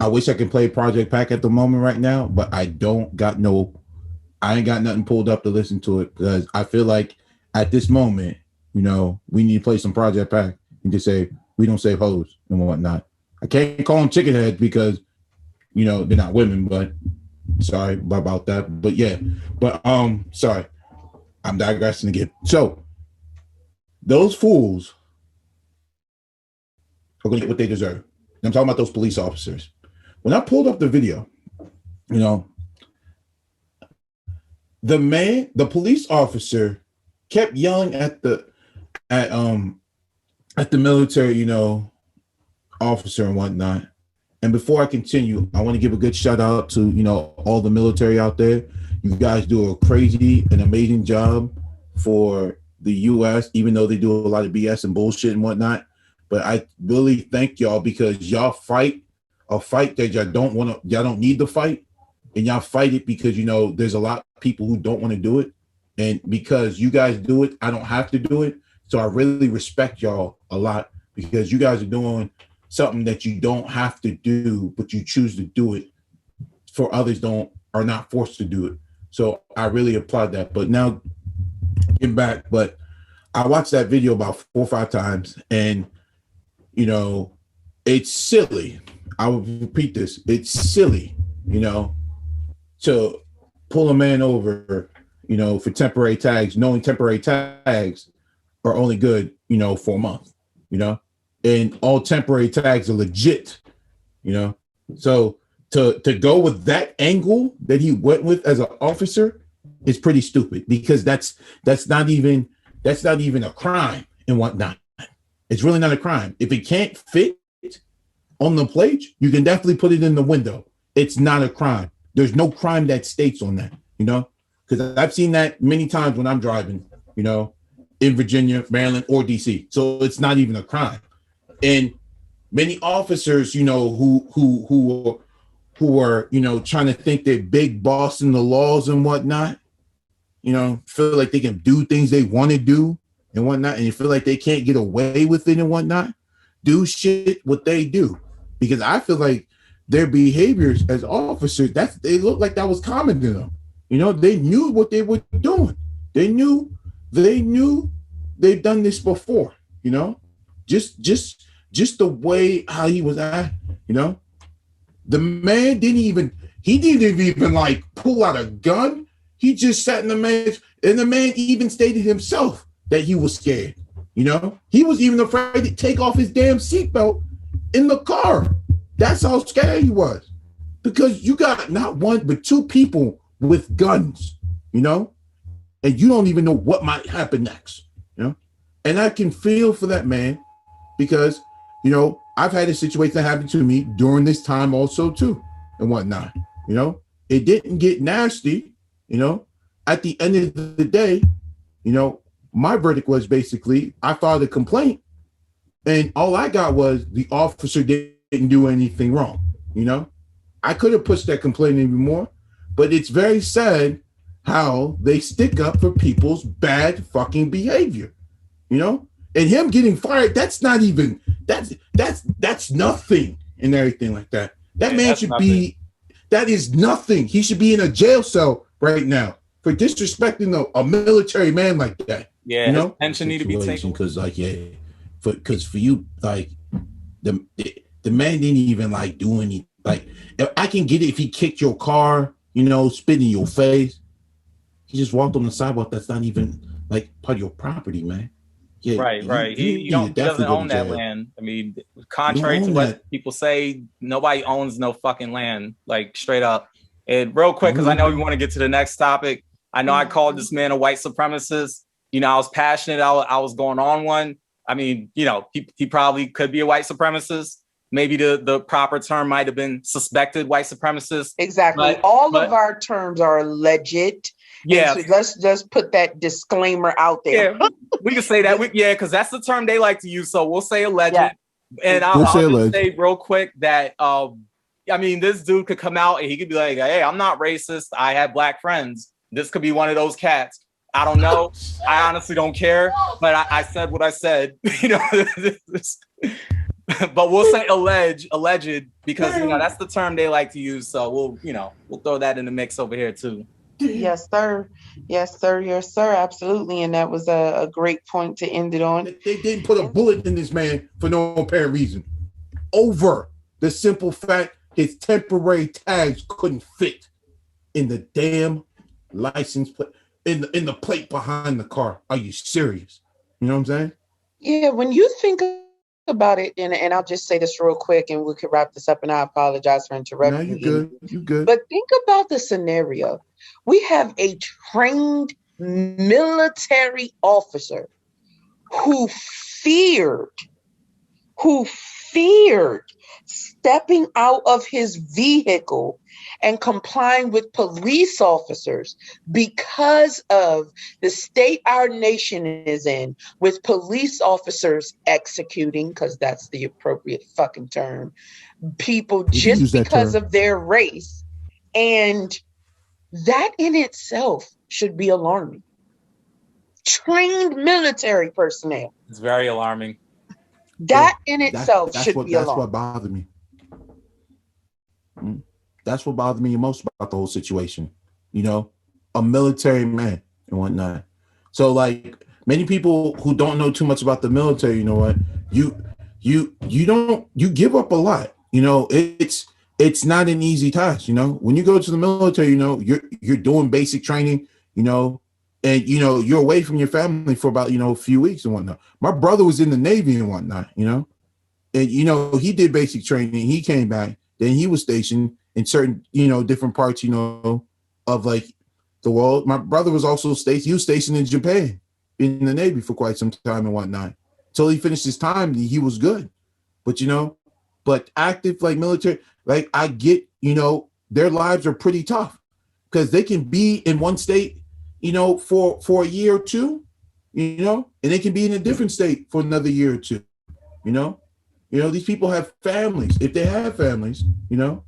I wish I could play Project Pack at the moment right now, but I ain't got nothing pulled up to listen to it because I feel like at this moment, you know, we need to play some Project Pack and just say, we don't save hoes and whatnot. I can't call them chicken heads because, you know, they're not women, but sorry about that. But yeah, but sorry, I'm digressing again. So those fools are going to get what they deserve. I'm talking about those police officers. When I pulled up the video, you know, the police officer kept yelling at the military, you know, officer and whatnot. And before I continue, I want to give a good shout out to, you know, all the military out there. You guys do a crazy and amazing job for the U.S., even though they do a lot of BS and bullshit and whatnot. But I really thank y'all because y'all fight a fight that y'all don't need to fight. And y'all fight it because, you know, there's a lot of people who don't want to do it. And because you guys do it, I don't have to do it. So I really respect y'all a lot because you guys are doing something that you don't have to do, but you choose to do it for others are not forced to do it. So I really applaud that. But now get back, but I watched that video about 4 or 5 times and, you know, it's silly. I will repeat this. It's silly, you know, to pull a man over, you know, for temporary tags, knowing temporary tags are only good, you know, for a month, you know, and all temporary tags are legit, you know. So to go with that angle that he went with as an officer is pretty stupid because that's not even a crime and whatnot. It's really not a crime. If it can't fit on the plate, you can definitely put it in the window. It's not a crime. There's no crime that states on that, you know, because I've seen that many times when I'm driving, you know, in Virginia, Maryland, or DC. So it's not even a crime. And many officers, you know, who are, you know, trying to think they're big boss in the laws and whatnot, you know, feel like they can do things they want to do and whatnot, and you feel like they can't get away with it and whatnot, do shit what they do. Because I feel like their behaviors as officers, they look like that was common to them. You know, they knew what they were doing. They knew they've done this before, you know, just the way how he was at, you know, the man didn't even like pull out a gun. He just sat in the man, and the man even stated himself that he was scared. You know, he was even afraid to take off his damn seatbelt in the car. That's how scared he was. because you got not one but two people with guns, you know, and you don't even know what might happen next, you know. And I can feel for that man because, you know, I've had a situation that happened to me during this time also too and whatnot, you know. It didn't get nasty, you know. At the end of the day, you know, my verdict was basically I filed a complaint and all I got was the officer didn't do anything wrong, you know. I could have pushed that complaint even more, but it's very sad how they stick up for people's bad fucking behavior, you know. And him getting fired, that's not even that's nothing and everything like that. That man should be, that is nothing. He should be in a jail cell right now for disrespecting a military man like that. Yeah, you know, attention need to be taken because like for you like the man didn't even like do anything. Like if I can get it if he kicked your car, you know, spit in your face. He just walked on the sidewalk. That's not even like part of your property, man. Yeah, right. He doesn't own that land. I mean, contrary to what people say, nobody owns no fucking land, like straight up. And real quick, because I know we want to get to the next topic. I know I called this man a white supremacist. You know, I was passionate. I was going on one. I mean, you know, he probably could be a white supremacist. Maybe the proper term might have been suspected white supremacist. Exactly. All of our terms are alleged. Yeah. So let's just put that disclaimer out there. Yeah, we can say that. Because that's the term they like to use. So we'll say alleged. Yeah. And I'll just say real quick that, I mean, this dude could come out and he could be like, hey, I'm not racist. I have black friends. This could be one of those cats. I don't know. I honestly don't care. But I said what I said. You know, but we'll say alleged because, you know, that's the term they like to use. So we'll throw that in the mix over here too. Yes, sir. Yes, sir. Yes, sir. Absolutely. And that was a great point to end it on. They didn't put a bullet in this man for no apparent reason. Over the simple fact his temporary tags couldn't fit in the damn license plate, in the plate behind the car. Are you serious? You know what I'm saying? Yeah, when you think about it, and I'll just say this real quick and we could wrap this up, and I apologize for interrupting. No, you good. But think about the scenario. We have a trained military officer who feared stepping out of his vehicle and complying with police officers because of the state our nation is in, with police officers executing, because that's the appropriate fucking term, people just because of their race. And that in itself should be alarming. Trained military personnel. It's very alarming. That in itself should be alarming. That's what bothered me. That's what bothered me most about the whole situation. You know, a military man and whatnot. So like many people who don't know too much about the military, you know what, you give up a lot. You know, it's not an easy task. You know, when you go to the military, you know, you're doing basic training, you know, and you know, you're away from your family for about, you know, a few weeks and whatnot. My brother was in the Navy and whatnot, you know, and you know, he did basic training, he came back, then he was stationed in certain, you know, different parts, you know, of like the world. My brother was also stationed, he was stationed in Japan in the Navy for quite some time and whatnot. Until he finished his time, he was good. But, you know, but active like military, like I get, you know, their lives are pretty tough because they can be in one state, you know, for a year or two, you know, and they can be in a different state for another year or two, you know. You know, these people have families. If they have families, you know,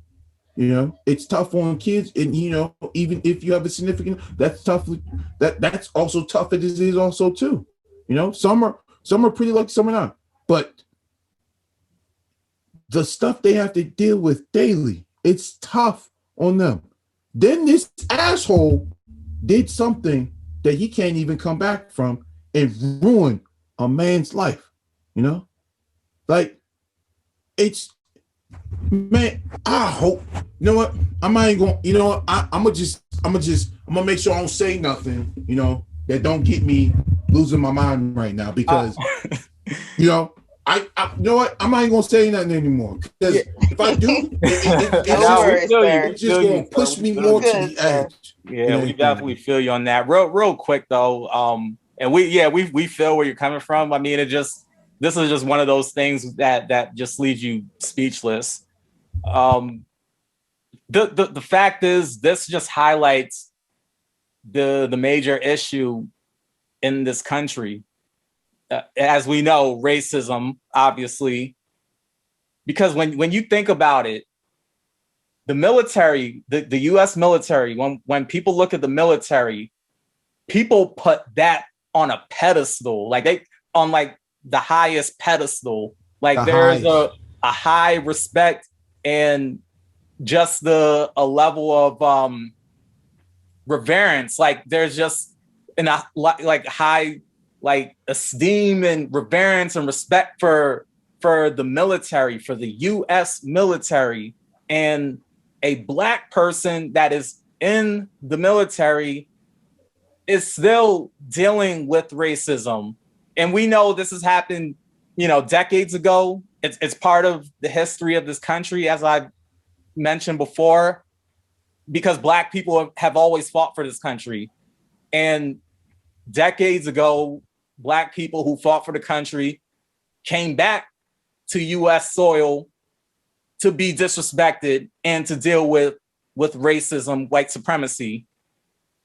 it's tough on kids. And, you know, even if you have a significant, that's tough. That's also tough. It is also too, you know, some are pretty lucky, some are not. But the stuff they have to deal with daily, it's tough on them. Then this asshole did something that he can't even come back from and ruin a man's life, you know? Like, it's, man, I hope, you know what? I'm not even going, you know what? I'm gonna make sure I don't say nothing, you know, that don't get me losing my mind right now because, you know, You know what? I'm not even gonna say nothing anymore because if I do, it's just gonna push me more to the edge. Yeah, we definitely feel you on that. Real quick though, and we feel where you're coming from. I mean, this is just one of those things that just leaves you speechless. The fact is, this just highlights the major issue in this country. As we know, racism, obviously, because when you think about it, the military, the U.S. military, when people look at the military, people put that on a pedestal, on the highest pedestal. There's a high respect and just a level of reverence. There's just high esteem and reverence and respect for the military, for the U.S. military. And a Black person that is in the military is still dealing with racism. And we know this has happened, decades ago. It's part of the history of this country, as I mentioned before, because Black people have always fought for this country. And decades ago, Black people who fought for the country came back to U.S. soil to be disrespected and to deal with racism, white supremacy.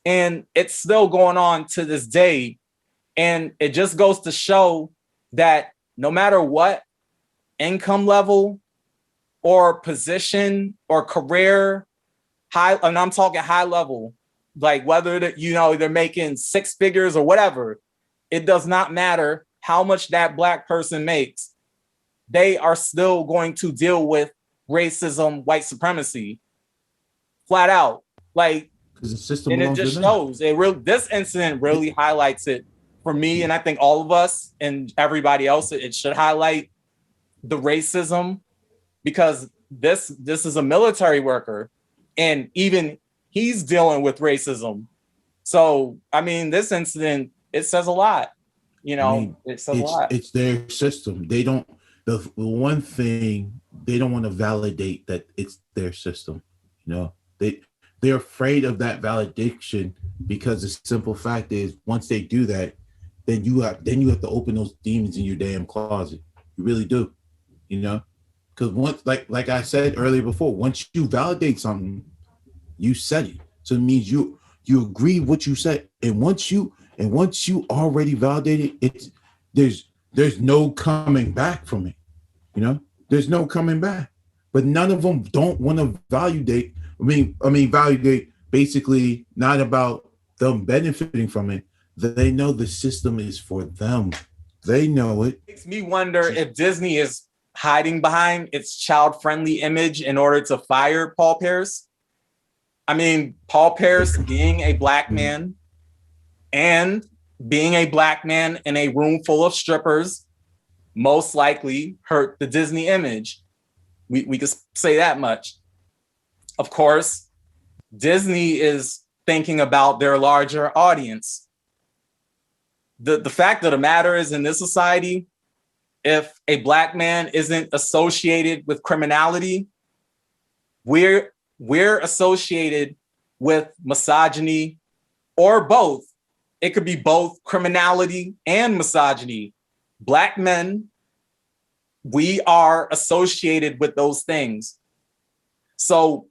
And it's still going on to this day. And it just goes to show that no matter what income level or position or career, and I'm talking high level, whether they're making six figures or whatever, it does not matter how much that Black person makes. They are still going to deal with racism, white supremacy, flat out. Because the system, and it just shows. This incident really highlights it for me, and I think all of us and everybody else. It should highlight the racism, because this is a military worker, and even he's dealing with racism. So, I mean, this incident, it says a lot. It says a lot. It's their system. They don't. The one thing they don't want to validate that it's their system. They're afraid of that validation, because the simple fact is, once they do that, then you have to open those demons in your damn closet. You really do. Because once, like I said earlier before, once you validate something, you said it. So it means you agree what you said, and once you already validated it, there's no coming back from it. There's no coming back. But none of them don't want to validate. Validate, basically not about them benefiting from it. They know the system is for them. They know it. Makes me wonder if Disney is hiding behind its child-friendly image in order to fire Paul Pierce. I mean, Paul Pierce being a Black man and being a Black man in a room full of strippers most likely hurt the Disney image. We could say that much. Of course, Disney is thinking about their larger audience. The fact of the matter is, in this society, if a Black man isn't associated with criminality, we're associated with misogyny, or both. It could be both criminality and misogyny. Black men, we are associated with those things. So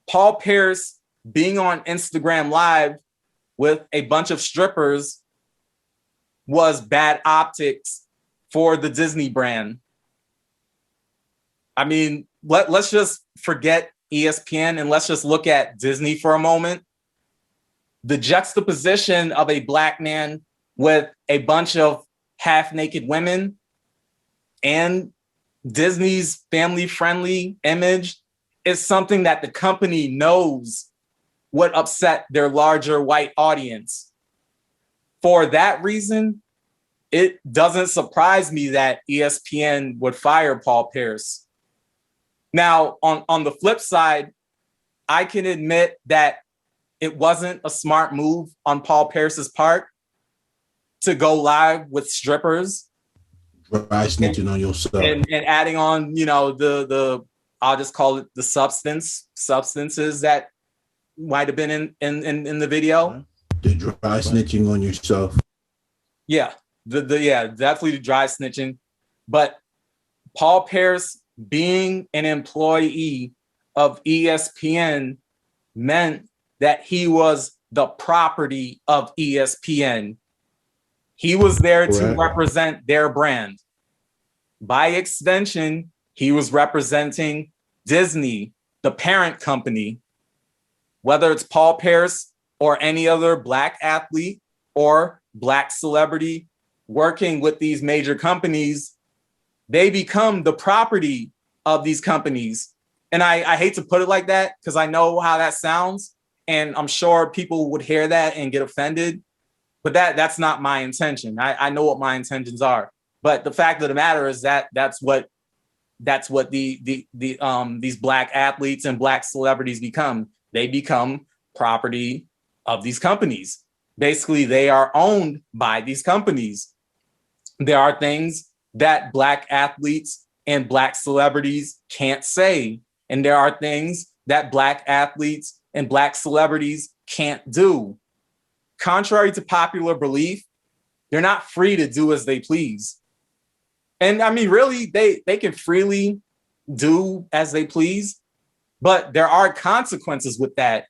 Paul Pierce being on Instagram Live with a bunch of strippers was bad optics for the Disney brand. I mean, let's just forget ESPN and let's just look at Disney for a moment. The juxtaposition of a Black man with a bunch of half-naked women and Disney's family-friendly image is something that the company knows would upset their larger white audience. For that reason, it doesn't surprise me that ESPN would fire Paul Pierce. Now, on the flip side, I can admit that it wasn't a smart move on Paul Pierce's part to go live with strippers. dry snitching on yourself. And adding on, you know, the I'll just call it the substances that might have been in the video. The dry snitching on yourself. Yeah, definitely the dry snitching. But Paul Pierce being an employee of ESPN meant that he was the property of ESPN. He was there to represent their brand. By extension, he was representing Disney, the parent company. Whether it's Paul Pierce or any other Black athlete or Black celebrity working with these major companies, they become the property of these companies. And I hate to put it like that because I know how that sounds, and I'm sure people would hear that and get offended, but that's not my intention. I know what my intentions are. But the fact of the matter is that that's what these Black athletes and Black celebrities become. They become property of these companies. Basically, they are owned by these companies. There are things that Black athletes and Black celebrities can't say. And there are things that Black athletes and Black celebrities can't do. Contrary to popular belief, they're not free to do as they please. And I mean, really, they can freely do as they please, but there are consequences with that.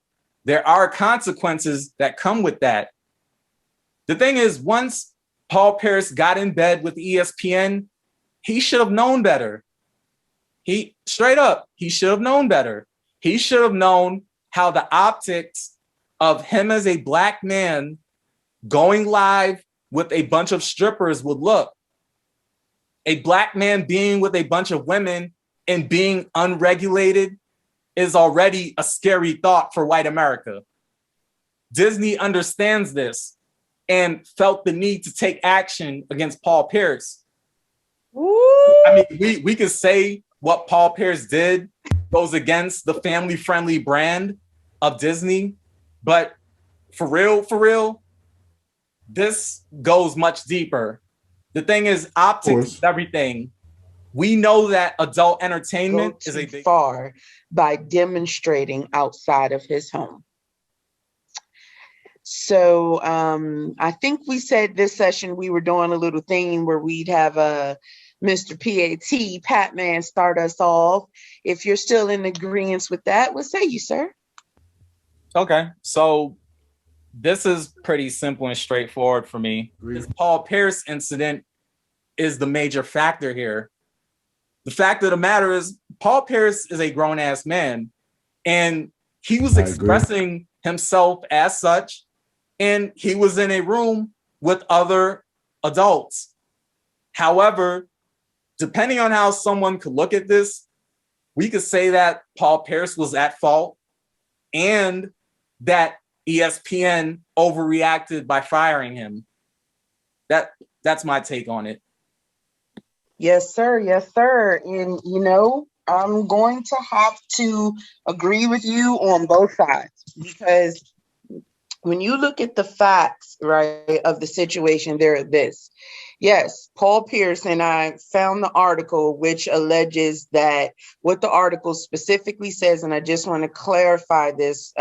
There are consequences that come with that. The thing is, once Paul Pierce got in bed with ESPN, he should have known better. He should have known better. He should have known how the optics of him as a Black man going live with a bunch of strippers would look. A Black man being with a bunch of women and being unregulated is already a scary thought for white America. Disney understands this and felt the need to take action against Paul Pierce. Woo! I mean, we could say what Paul Pierce did goes against the family-friendly brand of Disney, but for real, this goes much deeper. The thing is, optics is everything. We know that adult entertainment is a big far by demonstrating outside of his home. So I think we said this session we were doing a little thing where we'd have Mr. Patman start us off. If you're still in agreement with that, what say you, sir? Okay, so this is pretty simple and straightforward for me. This Paul Pierce incident is the major factor here. The fact of the matter is, Paul Pierce is a grown-ass man, and he was expressing himself as such, and he was in a room with other adults. However, depending on how someone could look at this, we could say that Paul Pierce was at fault and that ESPN overreacted by firing him. That's my take on it. Yes, sir. Yes, sir. And, you know, I'm going to have to agree with you on both sides, because when you look at the facts, right, of the situation, they're this. Yes, Paul Pierce, and I found the article which alleges that what the article specifically says, and I just want to clarify this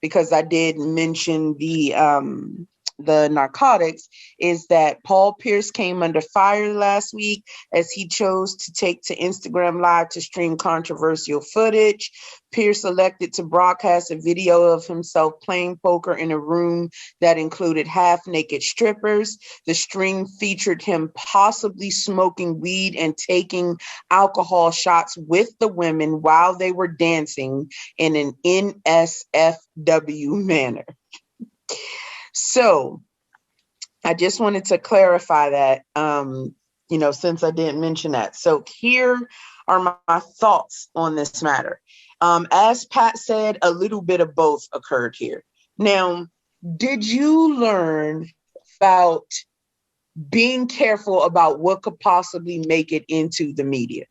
because I did mention the narcotics, is that Paul Pierce came under fire last week as he chose to take to Instagram Live to stream controversial footage. Pierce elected to broadcast a video of himself playing poker in a room that included half-naked strippers. The stream featured him possibly smoking weed and taking alcohol shots with the women while they were dancing in an NSFW manner. So I just wanted to clarify that, you know, since I didn't mention that. So here are my thoughts on this matter. As Pat said, a little bit of both occurred here. Now, did you learn about being careful about what could possibly make it into the media?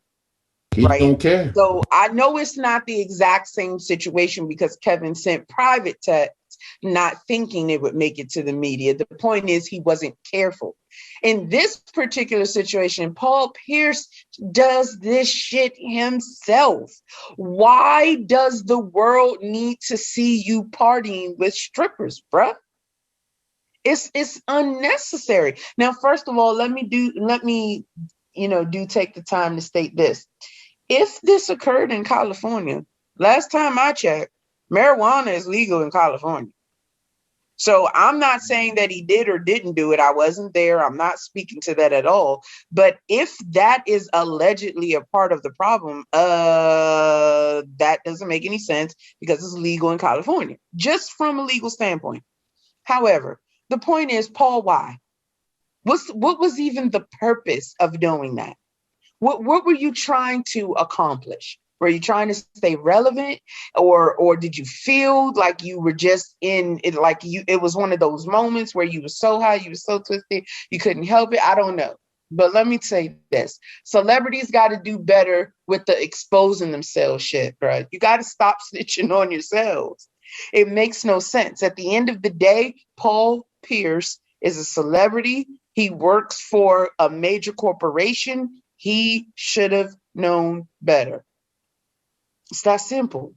He don't care. So I know it's not the exact same situation because Kevin sent private text, not thinking it would make it to the media. The point is he wasn't careful. In this particular situation, Paul Pierce does this shit himself. Why does the world need to see you partying with strippers, bruh? It's unnecessary. Now, first of all, let me take the time to state this. If this occurred in California, last time I checked, marijuana is legal in California. So I'm not saying that he did or didn't do it. I wasn't there. I'm not speaking to that at all. But if that is allegedly a part of the problem, that doesn't make any sense because it's legal in California, just from a legal standpoint. However, the point is, Paul, why? What was even the purpose of doing that? What were you trying to accomplish? Were you trying to stay relevant, or did you feel like you were just in it, like it was one of those moments where you were so high, you were so twisted, you couldn't help it? I don't know. But let me say this. Celebrities got to do better with the exposing themselves shit, bro. You got to stop snitching on yourselves. It makes no sense. At the end of the day, Paul Pierce is a celebrity. He works for a major corporation. He should have known better. It's that simple.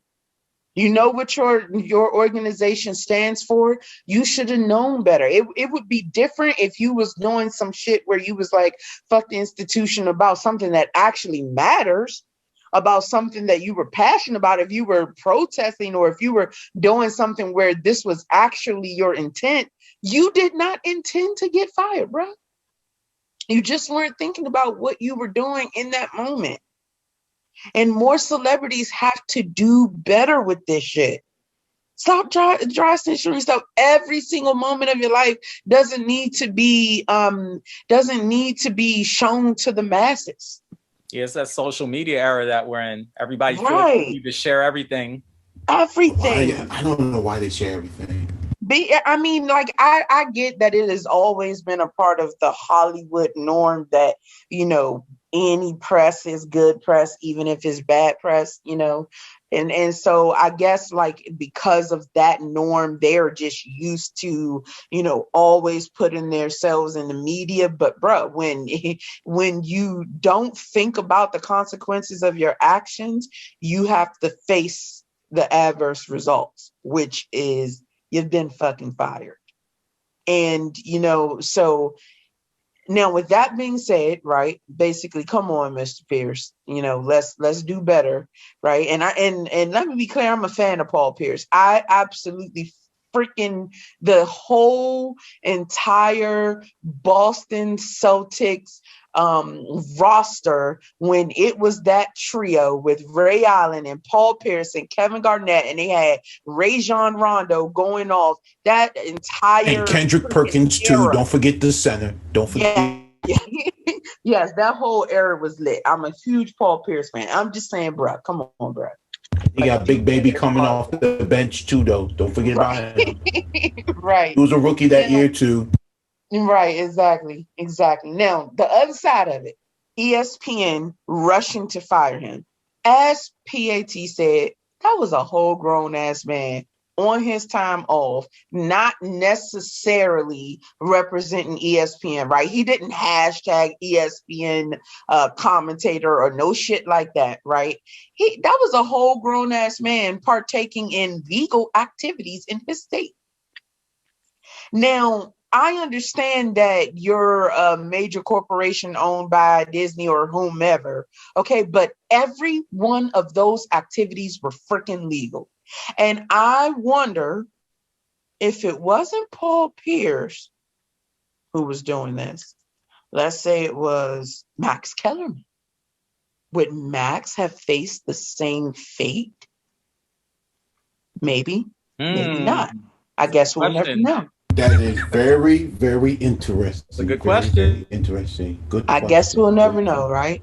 You know what your organization stands for. You should have known better. It would be different if you was doing some shit where you was like, fuck the institution about something that actually matters, about something that you were passionate about. If you were protesting or if you were doing something where this was actually your intent, you did not intend to get fired, bro. You just weren't thinking about what you were doing in that moment. And more celebrities have to do better with this shit. Stop dry snitching yourself. Every single moment of your life doesn't need to be shown to the masses. Yeah, it's that social media era that we're in. Everybody feels Right. like they need to share everything. Everything. I don't know why they share everything. I get that it has always been a part of the Hollywood norm that, any press is good press, even if it's bad press, and so I guess because of that norm, they're just used to, always putting themselves in the media. But bro, when you don't think about the consequences of your actions, you have to face the adverse results, which is you've been fucking fired. And, so now with that being said, right, basically, come on, Mr. Pierce, let's do better. Right. And let me be clear, I'm a fan of Paul Pierce. I absolutely freaking the whole entire Boston Celtics roster when it was that trio with Ray Allen and Paul Pierce and Kevin Garnett, and they had Rajon Rondo going off that entire and Kendrick Perkins era. too. Don't forget the center. Don't forget. Yeah. Yes, that whole era was lit. I'm a huge Paul Pierce fan. I'm just saying, bro, come on, bro. He got Big Baby coming off the bench too, though. Don't forget about him. Right. He was a rookie that year too. Right, exactly. Now, the other side of it, ESPN rushing to fire him. As PAT said, that was a whole grown-ass man on his time off, not necessarily representing ESPN, right? He didn't hashtag ESPN commentator or no shit like that, right? That was a whole grown-ass man partaking in legal activities in his state. Now, I understand that you're a major corporation owned by Disney or whomever, okay? But every one of those activities were freaking legal. And I wonder if it wasn't Paul Pierce who was doing this. Let's say it was Max Kellerman. Would Max have faced the same fate? Maybe, maybe not. I guess we'll never know. That is very, very interesting. It's a good question. Very interesting. Good question. I guess we'll never know, right?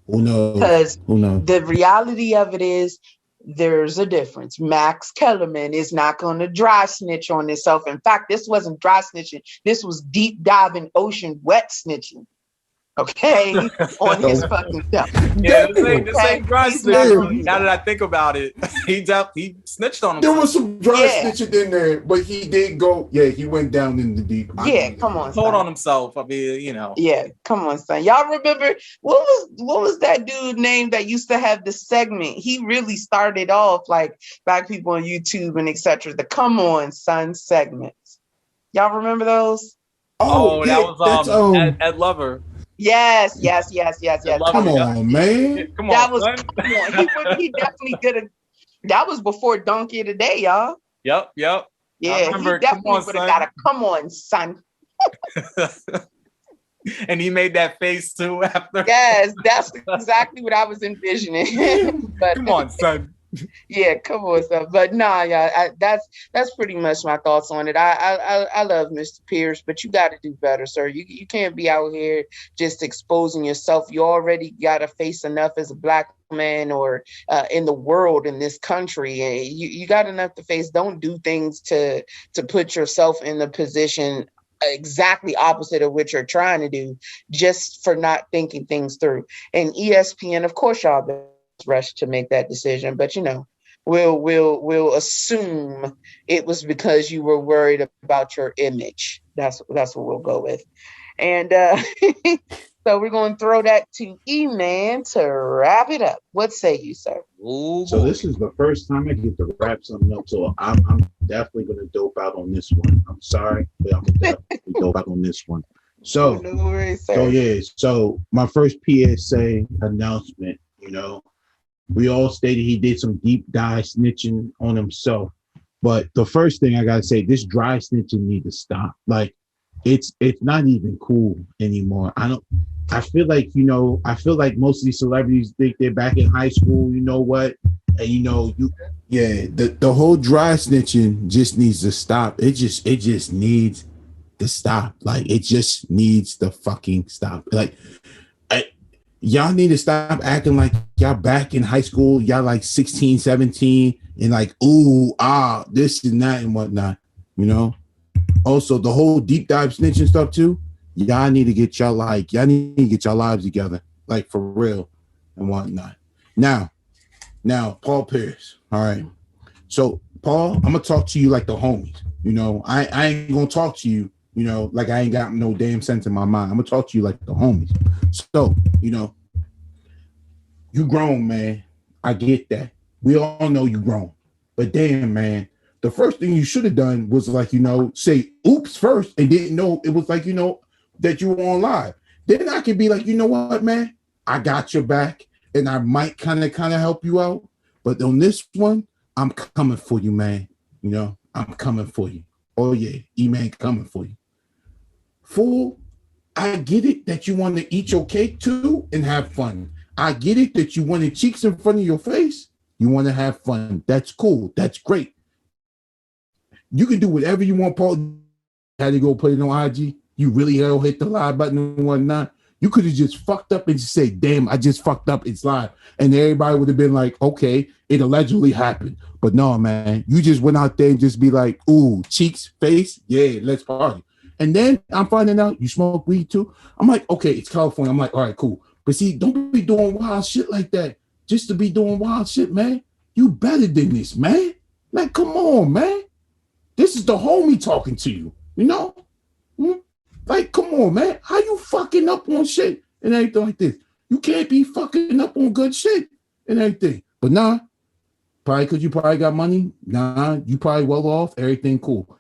Who knows? Because Who knows? the reality of it is there's a difference. Max Kellerman is not going to dry snitch on himself. In fact, this wasn't dry snitching. This was deep diving, ocean wet snitching. Okay, on his fucking show. Yeah, this ain't dry He's not gonna snitching. do Now that. that I think about it, he snitched on There himself. was some dry Yeah. snitching in there, but he did go. Yeah, he went down in the deep. Yeah, come on, Told son. on himself. I mean, Yeah, come on, son. Y'all remember what was that dude name that used to have the segment? He really started off like Black people on YouTube and etc. The Come On Son segments. Y'all remember those? Oh, yeah, that was Ed Lover. Yes. Ed Lover, Come yep. on, man. Come That on, was son. come on. He definitely did a. That was before Donkey of the Day, y'all. Yep. Yeah, remember, he definitely would have got a come on, son. And he made that face too after. Yes, that's exactly what I was envisioning. But Come on, son. yeah, come on, son. But nah, yeah, that's pretty much my thoughts on it. I love Mr. Pierce, but you got to do better, sir. You can't be out here just exposing yourself. You already got to face enough as a Black man or in the world, in this country, and you got enough to face. Don't do things to put yourself in the position exactly opposite of what you're trying to do, just for not thinking things through. And ESPN, of course, y'all been rushed to make that decision, but we'll assume it was because you were worried about your image. That's what we'll go with. And so we're going to throw that to E-Man to wrap it up. What say you, sir? Ooh, So this is the first time I get to wrap something up. So I'm definitely going to dope out on this one. I'm sorry, but I'm going to definitely dope out on this one. So, No worries, sir. so my first PSA announcement, we all stated he did some deep dive snitching on himself. But the first thing I got to say, this dry snitching need to stop. Like, it's not even cool anymore. I feel like most of these celebrities think they're back in high school, you know what? And the whole dry snitching just needs to stop. It just needs to stop. Like, it just needs to fucking stop. Like, y'all need to stop acting like y'all back in high school. Y'all like 16, 17 and like, this and that and whatnot, Also, the whole deep dive snitching stuff too. Y'all need to get y'all lives together, like for real and whatnot. Now, Paul Pierce. All right. So, Paul, I'm gonna talk to you like the homies. I ain't gonna talk to you, like I ain't got no damn sense in my mind. I'm gonna talk to you like the homies. So, you grown, man. I get that. We all know you grown. But damn, man, the first thing you should have done was like, say oops first and didn't know it was like, that you were on live. Then I could be like, you know what, man? I got your back and I might kind of help you out. But on this one, I'm coming for you, man. I'm coming for you. Oh, yeah, E-Man coming for you. Fool, I get it that you want to eat your cake too and have fun. I get it that you want the cheeks in front of your face. You want to have fun. That's cool. That's great. You can do whatever you want, Paul. Had to go put it on IG. You really hit the live button and whatnot. You could have just fucked up and just say, damn, I just fucked up. It's live. And everybody would have been like, okay, it allegedly happened. But no, man, you just went out there and just be like, ooh, cheeks, face. Yeah, let's party. And then I'm finding out you smoke weed too. I'm like, okay, it's California. I'm like, all right, cool. But see, don't be doing wild shit like that just to be doing wild shit, man. You better than this, man. Like, come on, man. This is the homie talking to you, Like, come on, man. How you fucking up on shit and everything like this? You can't be fucking up on good shit and everything. But nah, probably because you probably got money. Nah, you probably well off. Everything cool.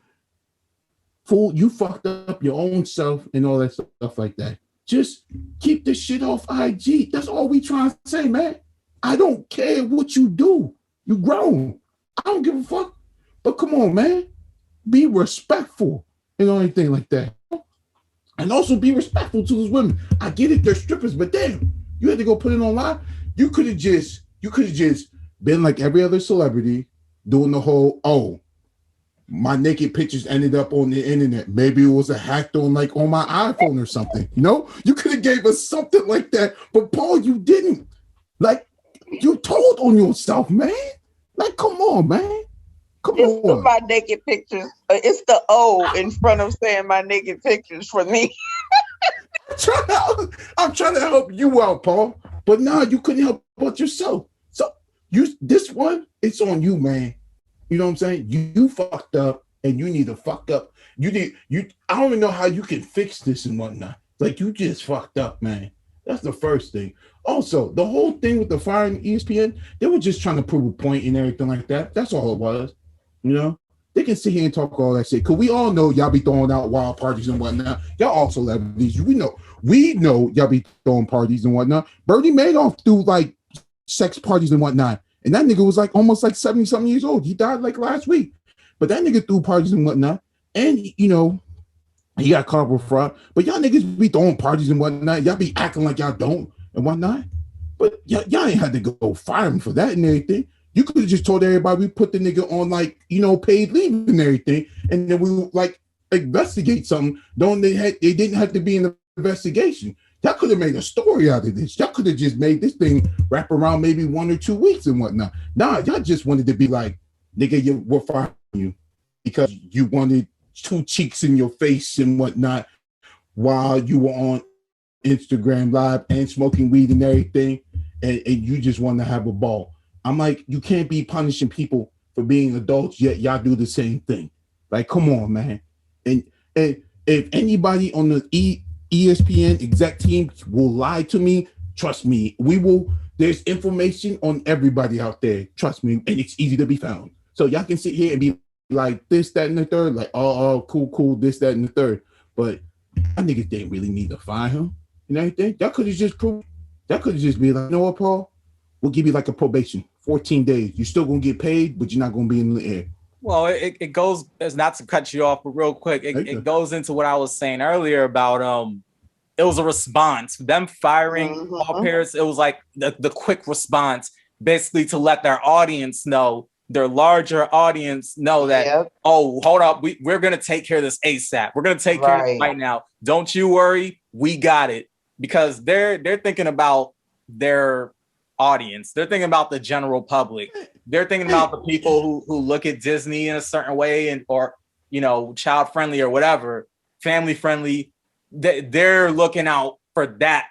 Fool, you fucked up your own self and all that stuff like that. Just keep this shit off IG. That's all we trying to say, man. I don't care what you do. You grown. I don't give a fuck. But come on, man. Be respectful and anything like that. And also be respectful to those women. I get it, they're strippers, but damn, you had to go put it online. You could have just been like every other celebrity doing the whole, my naked pictures ended up on the internet. Maybe it was a hacked on my iPhone or something. You could have gave us something like that. But Paul, you didn't. Like, you told on yourself, man. Like, come on, man. Come on. My naked pictures. It's the O in front of saying my naked pictures for me. I'm trying to help you out, Paul. But nah, you couldn't help but yourself. So this one, it's on you, man. You know what I'm saying? You fucked up, and you need to fuck up. I don't even know how you can fix this and whatnot. Like, you just fucked up, man. That's the first thing. Also, the whole thing with the firing ESPN, they were just trying to prove a point and everything like that. That's all it was. You know? They can sit here and talk all that shit. Because we all know y'all be throwing out wild parties and whatnot. Y'all all celebrities. We know y'all be throwing parties and whatnot. Bernie Madoff threw like sex parties and whatnot. And that nigga was like almost like 70-something years old. He died like last week. But that nigga threw parties and whatnot. And, you know, he got caught with fraud. But y'all niggas be throwing parties and whatnot. Y'all be acting like y'all don't and whatnot. But y'all ain't had to go fire him for that and everything. You could have just told everybody we put the nigga on, like, you know, paid leave and everything. And then we like investigate something. They didn't have to be in the investigation. Y'all could have made a story out of this. Y'all could have just made this thing wrap around maybe 1 or 2 weeks and whatnot. Nah, y'all just wanted to be like, nigga, we're firing you because you wanted 2 cheeks in your face and whatnot while you were on Instagram Live and smoking weed and everything, and you just want to have a ball. I'm like, you can't be punishing people for being adults, yet y'all do the same thing. Like, come on, man. And if anybody on the ESPN exec team will lie to me, trust me, there's information on everybody out there. Trust me, and it's easy to be found. So y'all can sit here and be like this, that, and the third, like, oh, cool, this, that, and the third. But I niggas didn't really need to fire him and everything. That could have just proved. That could have just been like, you know what, Paul? We'll give you like a probation, 14 days. You're still gonna get paid, but you're not gonna be in the air. Well, it goes, as not to cut you off, but real quick, it goes into what I was saying earlier about it was a response. Them firing Paul Pierce, it was like the quick response, basically to let their audience know, their larger audience know that, oh, hold up, we're gonna take care of this ASAP. We're gonna take care of it right now. Don't you worry, we got it. Because they're thinking about their audience. They're thinking about the general public. They're thinking about the people who look at Disney in a certain way, and or, you know, child friendly or whatever, family friendly. They're looking out for that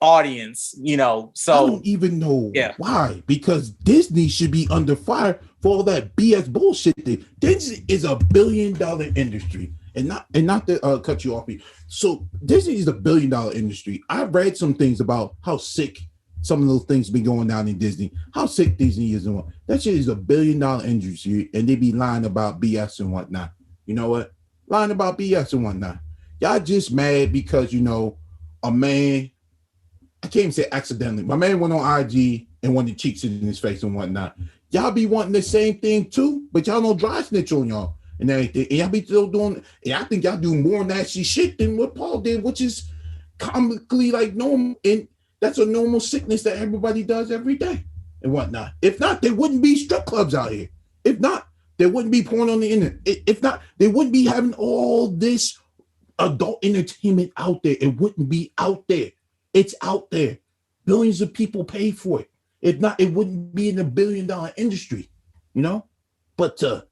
audience, you know. So I don't even know why, because Disney should be under fire for all that BS bullshit thing. Disney is $1 billion industry, and not to cut you off. So Disney is $1 billion industry. I've read some things about how sick some of those things be going down in Disney, how sick Disney is and what. That shit is $1 billion industry, and they be lying about BS and whatnot. You know what? Lying about BS and whatnot. Y'all just mad because, you know, a man, I can't even say accidentally, my man went on IG and wanted cheeks in his face and whatnot. Y'all be wanting the same thing too, but y'all don't dry snitch on y'all and everything. And y'all be still doing, and I think y'all do more nasty shit than what Paul did, which is comically like normal. And that's a normal sickness that everybody does every day and whatnot. If not, there wouldn't be strip clubs out here. If not, there wouldn't be porn on the internet. If not, they wouldn't be having all this adult entertainment out there. It wouldn't be out there. It's out there. Billions of people pay for it. If not, it wouldn't be in a $1 billion industry, you know? But to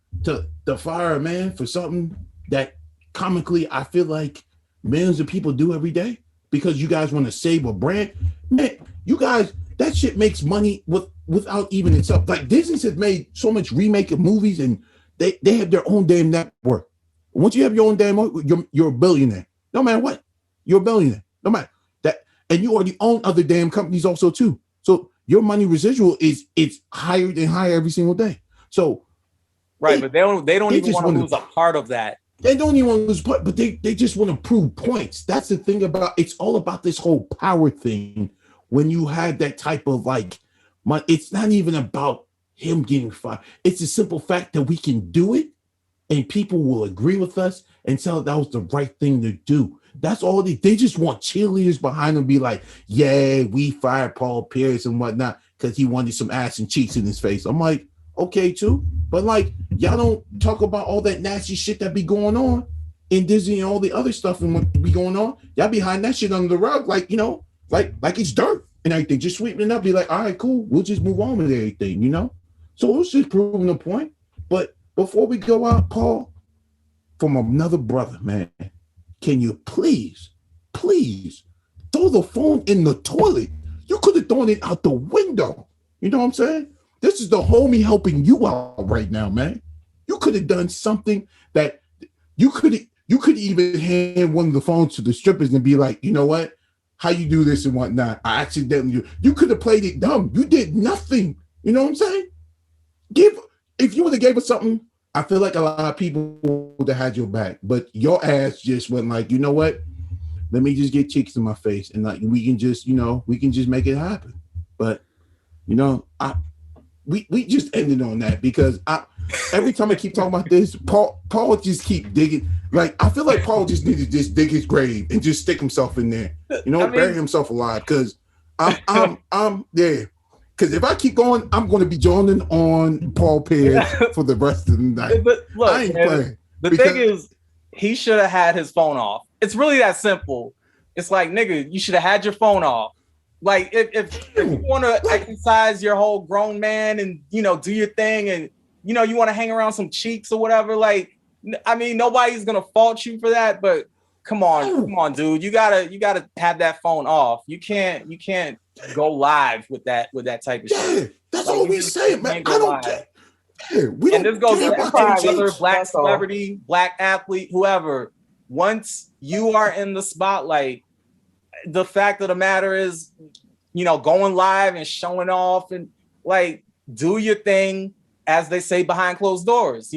fire a man for something that comically I feel like millions of people do every day because you guys want to save a brand, man, you guys, that shit makes money without even itself. Like Disney has made so much remake of movies, and they have their own damn network. Once you have your own damn, you're a billionaire. No matter what, you're a billionaire. No matter that, and you already own other damn companies also too. So your money residual it's higher and higher every single day. So right, but they don't even want to lose a part of that. They don't even want to lose part, but they just want to prove points. That's the thing about it's all about this whole power thing. When you have that type of like, it's not even about him getting fired. It's a simple fact that we can do it, and people will agree with us and tell that was the right thing to do. That's all they just want cheerleaders behind them be like, yeah, we fired Paul Pierce and whatnot because he wanted some ass and cheeks in his face. I'm like, okay, too. But like, y'all don't talk about all that nasty shit that be going on in Disney and all the other stuff and what be going on. Y'all behind that shit under the rug, like, you know, like it's dirt and everything. Just sweeping it up, be like, all right, cool. We'll just move on with everything, you know? So it's just proving the point. But before we go out, Paul, from another brother, man, can you please throw the phone in the toilet. You could have thrown it out the window. You know what I'm saying? This is the homie helping you out right now, man. You could have done something that you could even hand one of the phones to the strippers and be like, you know what? How you do this and whatnot. I accidentally you could have played it dumb. You did nothing. You know what I'm saying? If you would have gave us something, I feel like a lot of people would have had your back. But your ass just went like, you know what? Let me just get chicks in my face and like we can just make it happen. But we just ended on that because every time I keep talking about this, Paul just keep digging. Like I feel like Paul just needs to just dig his grave and just stick himself in there. Bury himself alive. Because I'm there. Because if I keep going, I'm going to be joining on Paul Pierce for the rest of the night. But look, I ain't playing. The thing is, he should have had his phone off. It's really that simple. It's like, nigga, you should have had your phone off. Like, if you want to exercise your whole grown man and, do your thing and, you want to hang around some cheeks or whatever, like, I mean, nobody's going to fault you for that, but come on, dude. You gotta have that phone off. You can't go live with that type of shit. That's all we say, man. I don't care. And this goes to any other black celebrity, black athlete, whoever. Once you are in the spotlight, the fact of the matter is, going live and showing off and like do your thing, as they say, behind closed doors.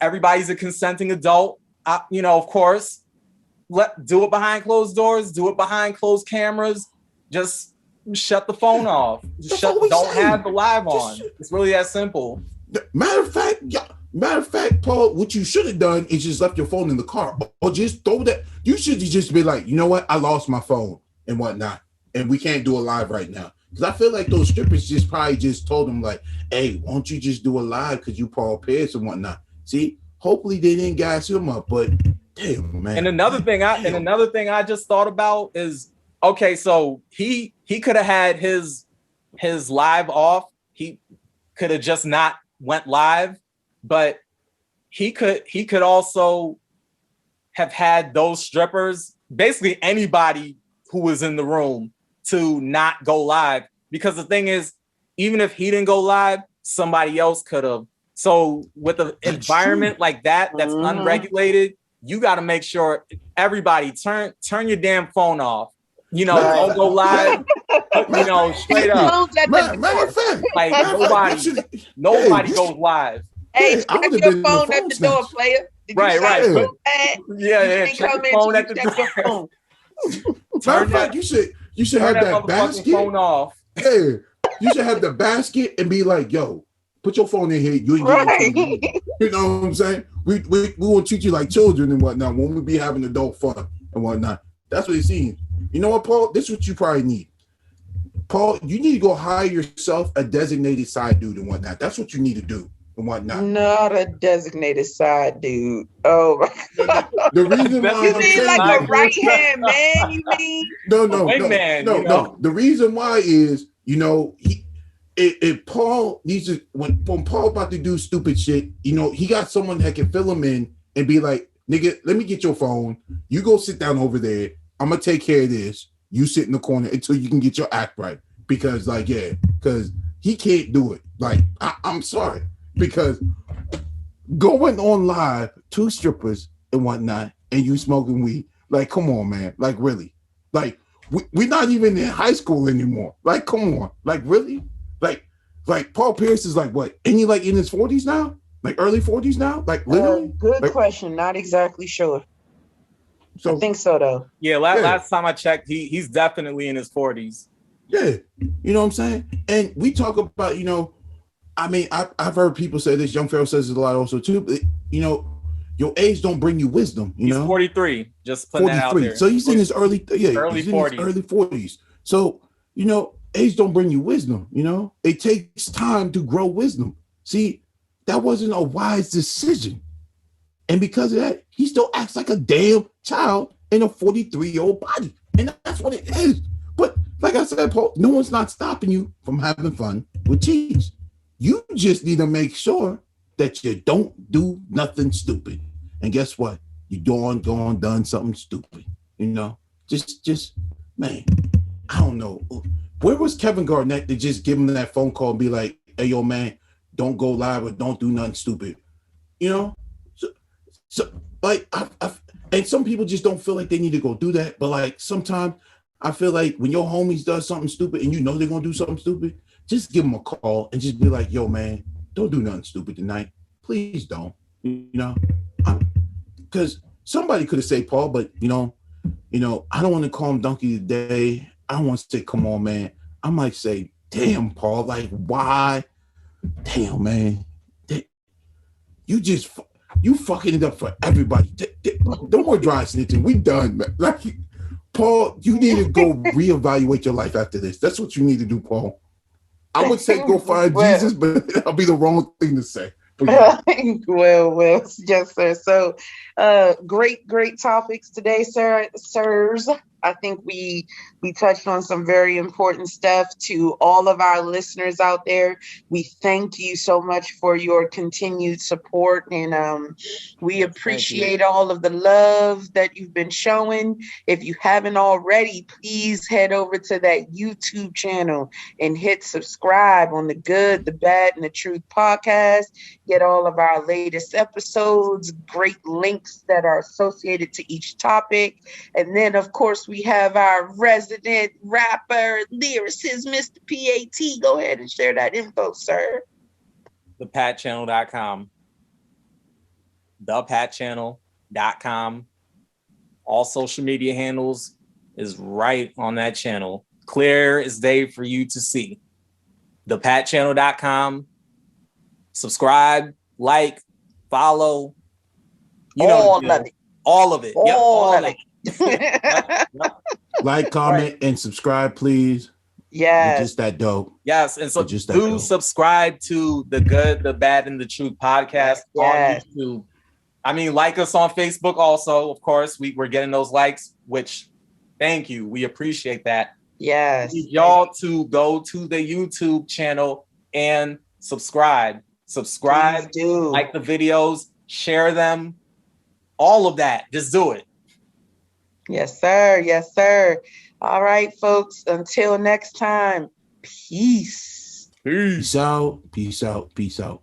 Everybody's a consenting adult. Of course, do it behind closed doors, do it behind closed cameras. Just shut the phone off. Don't have the live on. It's really that simple. Matter of fact, Paul, what you should have done is just left your phone in the car or just throw that. You should just be like, you know what? I lost my phone and whatnot. And we can't do a live right now. Because I feel like those strippers just probably just told them like, hey, why don't you just do a live because you Paul Pierce and whatnot. See, hopefully they didn't gas him up, but damn, man. And another thing I just thought about is, okay, so he could have had his live off. He could have just not went live, but he could also have had those strippers, basically anybody who was in the room, to not go live. Because the thing is, even if he didn't go live, somebody else could have. So with an environment like that's unregulated, you got to make sure everybody turn your damn phone off. Don't go live. Straight up. Matter of fact, like nobody goes live. Hey, check your phone at the door, player. Right. Yeah. Check your phone at the door. Matter of fact, you should have that basket. Phone off. Hey, you should have the basket and be like, yo, put your phone in here. You ain't getting it. You know what I'm saying? We won't treat you like children and whatnot when we be having adult fun and whatnot. That's what it seems. You know what, Paul? This is what you probably need. Paul, you need to go hire yourself a designated side dude and whatnot. That's what you need to do and whatnot. Not a designated side dude. Oh my God. The reason why you mean like a right hand man? You mean? No. The reason why is, if Paul needs to, when Paul about to do stupid shit, he got someone that can fill him in and be like, nigga, let me get your phone. You go sit down over there. I'm gonna take care of this. You sit in the corner until you can get your act right. Because because he can't do it. Like, I'm sorry. Because going on live, 2 strippers and whatnot, and you smoking weed, like, come on, man. Like, really? Like, we're not even in high school anymore. Like, come on. Like, really? Like Paul Pierce is like what? Ain't he like in his 40s now? Like early 40s now? Like literally? Good question. Not exactly sure. So, I think so though. Yeah, last time I checked, he's definitely in his 40s. Yeah, you know what I'm saying? And we talk about, I mean, I've heard people say this. Young Pharaoh says it a lot also too. But, your age don't bring you wisdom. He's 43. Just putting that out there. So he's in his early 40s. Early 40s. So age don't bring you wisdom. It takes time to grow wisdom. See, that wasn't a wise decision. And because of that, he still acts like a damn child in a 43-year-old body. And that's what it is. But like I said, Paul, no one's not stopping you from having fun with cheese. You just need to make sure that you don't do nothing stupid. And guess what? You done something stupid. Just man, I don't know. Where was Kevin Garnett to just give him that phone call and be like, hey, yo, man, don't go live or don't do nothing stupid? You know? So like, and some people just don't feel like they need to go do that. But like, sometimes I feel like when your homies does something stupid and you know they're going to do something stupid, just give them a call and just be like, yo, man, don't do nothing stupid tonight. Please don't. You know? Because somebody could have said Paul, but, you know, I don't want to call him Donkey today. I don't want to say, come on, man. I might say, damn, Paul, like, why? Damn, man. You fucking it up for everybody. No more dry snitching. We done, man. Like, Paul, you need to go reevaluate your life after this. That's what you need to do, Paul. I would say go find Jesus, but that'll be the wrong thing to say. Well, yes, sir. So, great topics today, sirs. I think we touched on some very important stuff. To all of our listeners out there, we thank you so much for your continued support, and we appreciate all of the love that you've been showing. If you haven't already, please head over to that YouTube channel and hit subscribe on the Good, the Bad, and the Truth podcast. Get all of our latest episodes, great links that are associated to each topic. And then, of course, we have our resident rapper, lyricist, Mr. PAT. Go ahead and share that info, sir. thepatchannel.com. thepatchannel.com. All social media handles is right on that channel. Clear as day for you to see. thepatchannel.com. Subscribe, like, follow. All of it. All of it. Yep, all of it. Yep. Like, comment, and subscribe, please. Yeah, just that dope. Yes, and so do subscribe to the Good, the Bad, and the Truth podcast on YouTube. I mean, like us on Facebook also, of course. We're getting those likes, which thank you. We appreciate that. Yes. We need y'all to go to the YouTube channel and subscribe. Subscribe, like the videos, share them, all of that. Just do it. Yes, sir. Yes, sir. All right, folks. Until next time, peace. Peace out. Peace out. Peace out.